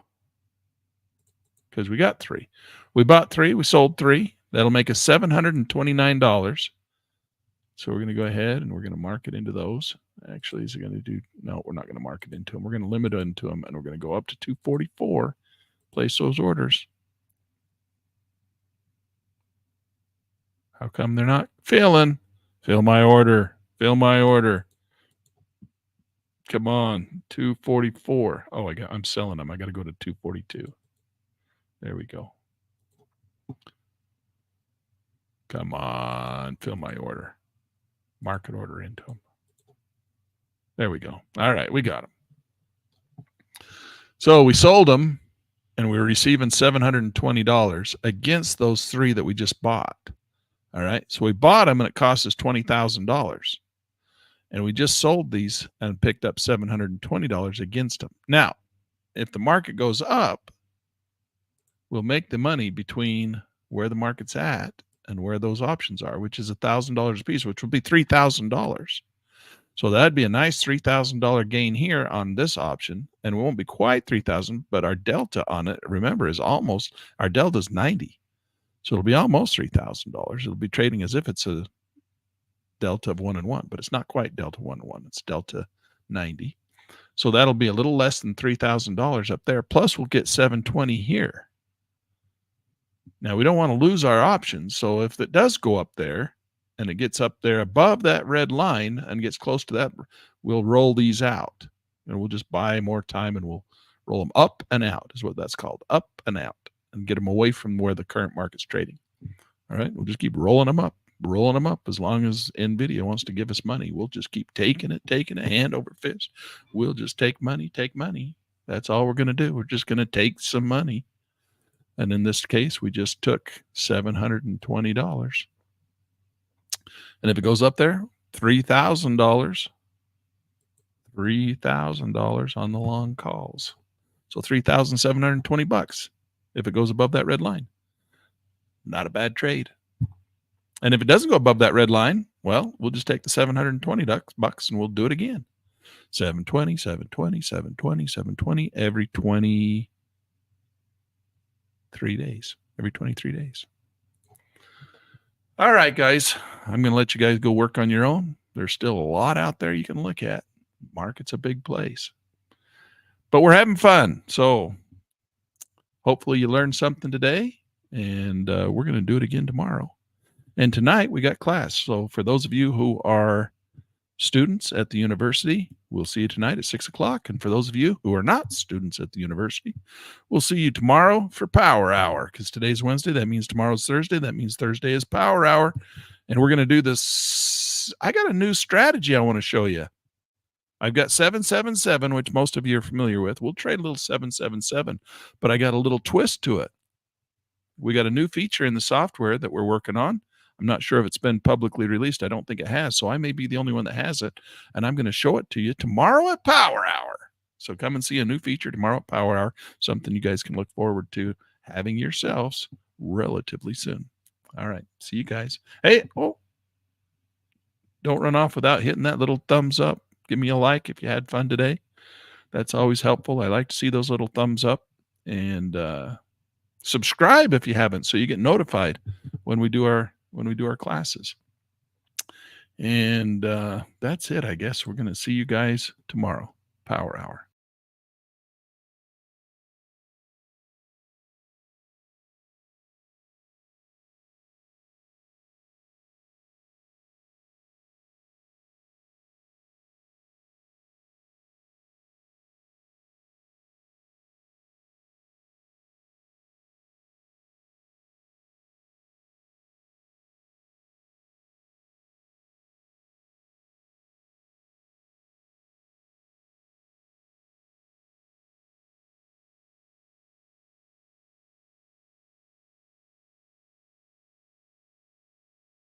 Because we got 3. We bought 3. We sold 3. That'll make us $729. So we're going to go ahead and we're going to mark it into those. Actually, is it going to do? No, we're not going to mark it into them. We're going to limit it into them, and we're going to go up to 244. Place those orders. How come they're not filling? Fill my order. Fill my order. Come on, 244. Oh, I'm selling them. I got to go to 242. There we go. Come on, fill my order. Market order into them. There we go. All right, we got them. So we sold them, and we were receiving $720 against those 3 that we just bought. All right, so we bought them, and it cost us $20,000. And we just sold these and picked up $720 against them. Now, if the market goes up, we'll make the money between where the market's at and where those options are, which is $1,000 a piece, which would be $3,000. So that'd be a nice $3,000 gain here on this option, and it won't be quite $3,000, but our delta on it, remember, is almost, our delta is 90. So it'll be almost $3,000. It'll be trading as if it's a delta of 1 and 1, but it's not quite delta 1 and 1. It's delta 90. So that'll be a little less than $3,000 up there. Plus we'll get 720 here. Now we don't want to lose our options. So if it does go up there and it gets up there above that red line and gets close to that, we'll roll these out and we'll just buy more time and we'll roll them up and out is what that's called, up and out, and get them away from where the current market's trading. All right. We'll just keep rolling them up as long as NVIDIA wants to give us money. We'll just keep taking it hand over fist. We'll just take money. That's all we're going to do. We're just going to take some money. And in this case, we just took $720. And if it goes up there, $3,000. $3,000 on the long calls. So $3,720 if it goes above that red line. Not a bad trade. And if it doesn't go above that red line, well, we'll just take the $720 and we'll do it again. 720, 720, 720, 720 every 23 days. Every 23 days. All right, guys. I'm going to let you guys go work on your own. There's still a lot out there you can look at. Market's a big place. But we're having fun. So hopefully you learned something today. And we're going to do it again tomorrow. And tonight we got class. So for those of you who are students at the university, we'll see you tonight at 6 o'clock. And for those of you who are not students at the university, we'll see you tomorrow for Power Hour, because today's Wednesday. That means tomorrow's Thursday. That means Thursday is Power Hour. And we're going to do this. I got a new strategy I want to show you. I've got 777, which most of you are familiar with. We'll trade a little 777, but I got a little twist to it. We got a new feature in the software that we're working on. I'm not sure if it's been publicly released. I don't think it has. So I may be the only one that has it. And I'm going to show it to you tomorrow at Power Hour. So come and see a new feature tomorrow at Power Hour. Something you guys can look forward to having yourselves relatively soon. All right. See you guys. Hey, don't run off without hitting that little thumbs up. Give me a like if you had fun today. That's always helpful. I like to see those little thumbs up. And subscribe if you haven't, so you get notified when we do our classes. And that's it. I guess we're going to see you guys tomorrow. Power Hour.